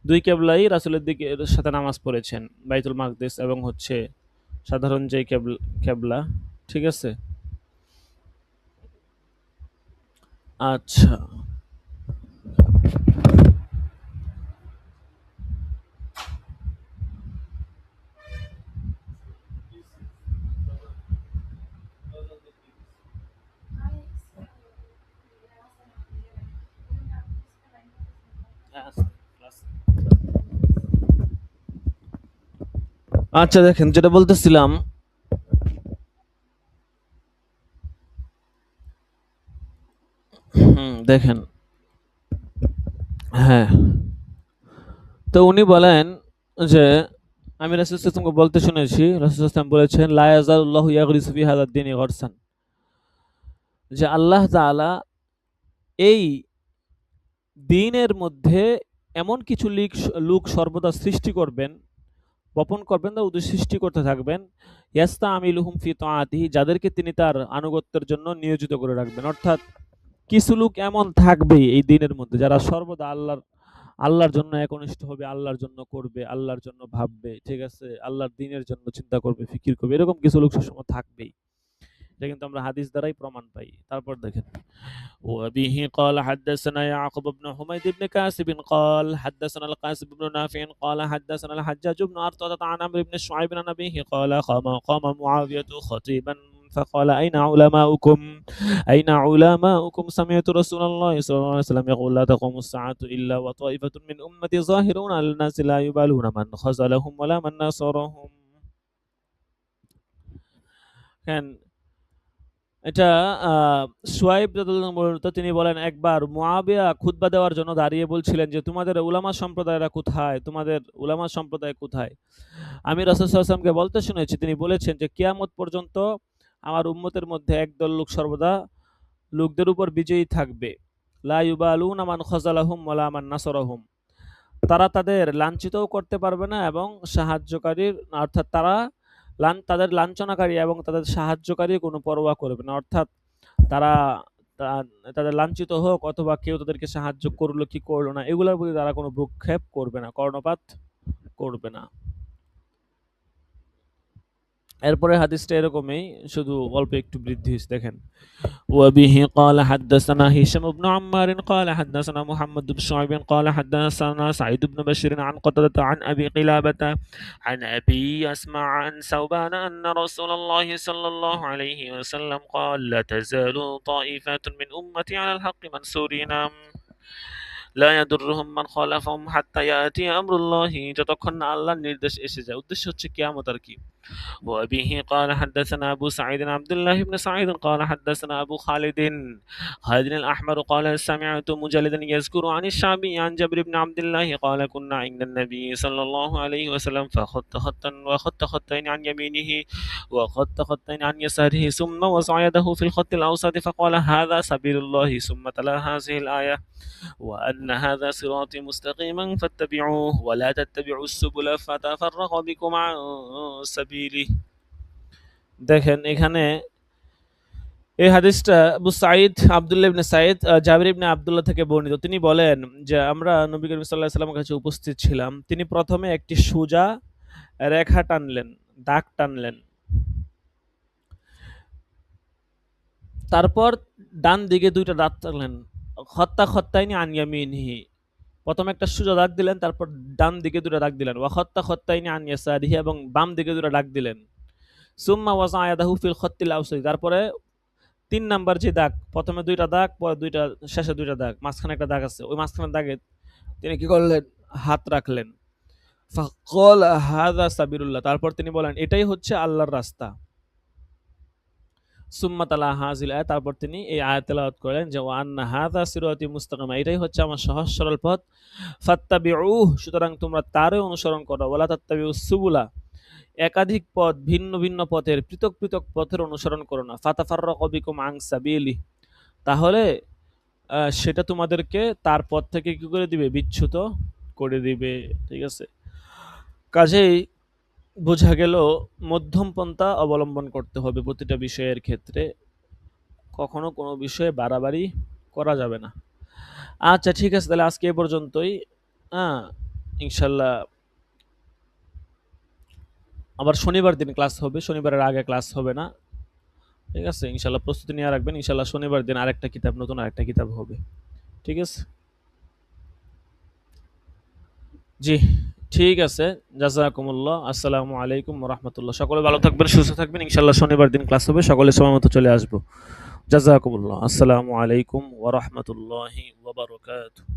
দুই কেবলাই রাসূলের দিকে সাথে নামাজ পড়েছেন, বাইতুল মাকদিস এবং হচ্ছে সাধারণ যে কেবলা, ঠিক আছে। আচ্ছা, আচ্ছা দেখেন যেটা বলতেছিলাম, দেখেন, হ্যাঁ, তো উনি বলেন যে আমি রাসূল সাল্লাল্লাহু আলাইহি ওয়াসাল্লামকে বলতে শুনেছি, রাসূল সাল্লাল্লাহু আলাইহি ওয়াসাল্লাম বলেছেন লা ইয়াজালুল্লাহু ইয়াগরিসু ফি হাযাদ দীনি গরসান, যে আল্লাহ তাআলা এই দ্বীনের মধ্যে এমন কিছু লোক সর্বদা সৃষ্টি করবেন, বপন করবেন, বা ওদের সৃষ্টি করতে থাকবেন, ইয়াস্তামিলুহুম ফি তাআতিহি, যাদেরকে তিনি তার আনুগত্যের জন্য নিয়োজিত করে রাখবেন। অর্থাৎ কিছু লোক এমন থাকবেই এই দ্বীনের মধ্যে যারা সর্বদা আল্লাহর জন্য একনিষ্ঠ হবে, আল্লাহর জন্য করবে, আল্লাহর জন্য ভাববে, ঠিক আছে, আল্লাহর দ্বীনের জন্য চিন্তা করবে, ফিকির করবে, এরকম কিছু লোক সবসময় থাকবেই। এটা কিন্তু আমরা হাদিস দ্বারাই প্রমাণ পাই। তারপর দেখেন, وبه قال حدثنا يعقوب بن حميد بن كاسب قال حدثنا القاسم بن نافع قال حدثنا الحجاج بن أرطغرل عن عمرو بن شعيب عن أبيه قال قام معاوية خطيبا فقال أين علماؤكم سمعت رسول الله صلى الله عليه وسلم يقول لا تقوم الساعة إلا وطائفة من أمتي ظاهرون على الناس لا يبالون من خذلهم ولا من نصرهم. كان এটা সুয়াইব রাদিয়াল্লাহু বর্ণিত, তিনি বলেন একবার মুআবিয়া খুতবা দেওয়ার জন্য দাঁড়িয়ে বলছিলেন যে তোমাদের উলামা সম্প্রদায়রা কোথায়, তোমাদের উলামা সম্প্রদায় কোথায়। আমি রাসূল সাল্লাল্লাহু আলাইহি ওয়াসাল্লামকে বলতে শুনেছি, তিনি বলেছেন যে কিয়ামত পর্যন্ত আমার উম্মতের মধ্যে একদল লোক সর্বদা লোকদের উপর বিজয়ী থাকবে, লা ইউবালুনা মান খাযালাহুম ওয়ালা মান নাসারাহুম, তারা তাদের লাঞ্ছিতও করতে পারবে না এবং সাহায্যকারীর, অর্থাৎ তাদের লাঞ্ছনাকারী এবং তাদের সাহায্যকারী কোনো পরোয়া করবে না। অর্থাৎ তারা তাদের লাঞ্ছিত হোক অথবা কেউ তাদেরকে সাহায্য করলো কি করলো না, এগুলোর প্রতি তারা কোনো ভ্রুক্ষেপ করবে না, কর্ণপাত করবে না। এরপরে হাদিসটা এরকমই, শুধু অল্প একটু বৃদ্ধি হয়েছে, দেখেন। وبه قال حدثنا هشام بن عمار قال حدثنا محمد بن شعيب قال حدثنا سعيد بن بشير عن قتادة عن أبي قلابة عن أبي أسمع عن ثوبان أن رسول الله صلى الله عليه وسلم قال لا تزال طائفة من أمتي على الحق منصورين لا يضرهم من خالفهم حتى يأتي أمر الله, যতক্ষণ না আল্লাহর নির্দেশ এসে যায়। উদ্দেশ্য হচ্ছে কিয়ামত আর কি। وأبيه قال حدثنا أبو سعيد عبد الله بن سعيد قال حدثنا أبو خالد الأحمر قال سمعت مجلدا يذكر عن الشعبي عن جابر بن عبد الله قال كنا عند النبي صلى الله عليه وسلم فخط خطا وخط خطين عن يمينه وخط خطين عن يساره ثم وضع يده في الخط الأوسط فقال هذا سبيل الله ثم تلا هذه الآية وأن هذا صراطي مستقيما فاتبعوه ولا تتبعوا السبل فتفرق بكم عن سبيله. দেখেন এখানে এই হাদিসটা আবু সাঈদ আব্দুল্লাহ ইবনে সাঈদ জাবির ইবনে আব্দুল্লাহ থেকে বর্ণিত। তিনি বলেন যে আমরা নবী করিম সাল্লাল্লাহু আলাইহি ওয়াসাল্লামের কাছে উপস্থিত ছিলাম। তিনি প্রথমে একটি সোজা রেখা টানলেন, দাগ টানলেন, তারপর ডান দিকে দুইটা দাগ টানলেন, খত্তাইনি আন ইয়ামিনিহি, প্রথমে একটা সোজা দাগ দিলেন, তারপর ডান দিকে দুটো দাগ দিলেন, ওয়া খত্তাইনি আন ইয়াসারিহি, এবং বাম দিকে দুটো দাগ দিলেন, সুম্মা ওয়াজা ইয়াদাহু ফিল খত্তিল আওসাতি, তারপরে ৩ নাম্বার যে দাগ, প্রথমে দুইটা দাগ, পরে দুইটা, শেষে দুইটা দাগ, মাঝখানে একটা দাগ আছে, ওই মাঝখানের দাগে তিনি কি করলেন, হাত রাখলেন। ফাকাল হাযা সাবিলুল্লাহ, তারপর তিনি বলেন এটাই হচ্ছে আল্লাহর রাস্তা। সুম্মা তালা হাজিল আয়াত, তারপর তিনি এই আয়াত তেলাওয়াত করলেন যে ওয়া আন্না হাযা সিরাতি মুস্তাকিমা, এটাই হচ্ছে আমার সহজ সরল পথ, ফাত্তাবিউহু, সুতরাং তোমরা তারে অনুসরণ করো, ওয়ালা তাত্তাবিউস সুবুলা, একাধিক পথ, ভিন্ন ভিন্ন পথের, পৃথক পৃথক পথের অনুসরণ করো না, ফাতাফাররাকু বিকুম আন সাবিলি, তাহলে সেটা তোমাদেরকে তার পথ থেকে কি করে দিবে, বিচ্যুত করে দিবে। ঠিক আছে, কাজেই বোঝা গেল মধ্যম পন্থা অবলম্বন করতে হবে প্রতিটা বিষয়ের ক্ষেত্রে, কখনো কোনো বিষয়ে বাড়াবাড়ি করা যাবে না। আচ্ছা ঠিক আছে, তাহলে আজকে এ পর্যন্তই। হ্যাঁ, ইনশাল্লাহ আবার শনিবার দিন ক্লাস হবে, শনিবারের আগে ক্লাস হবে না। ঠিক আছে, ইনশাল্লাহ প্রস্তুতি নিয়ে রাখবেন, ইনশাল্লাহ শনিবার দিন আরেকটা কিতাব, নতুন আরেকটা কিতাব হবে। ঠিক আছে, জি ঠিক আছে। জাযাকুমুল্লাহ, আসসালামু আলাইকুম ওয়া রাহমাতুল্লাহ। সকলে ভালো থাকবেন, সুস্থ থাকবেন, ইনশাল্লাহ শনিবার দিন ক্লাস হবে, সকলে সময় মতো চলে আসবো। জাযাকুমুল্লাহ, আসসালামু আলাইকুম ওয়া রাহমাতুল্লাহি ওয়া বারাকাতুহু।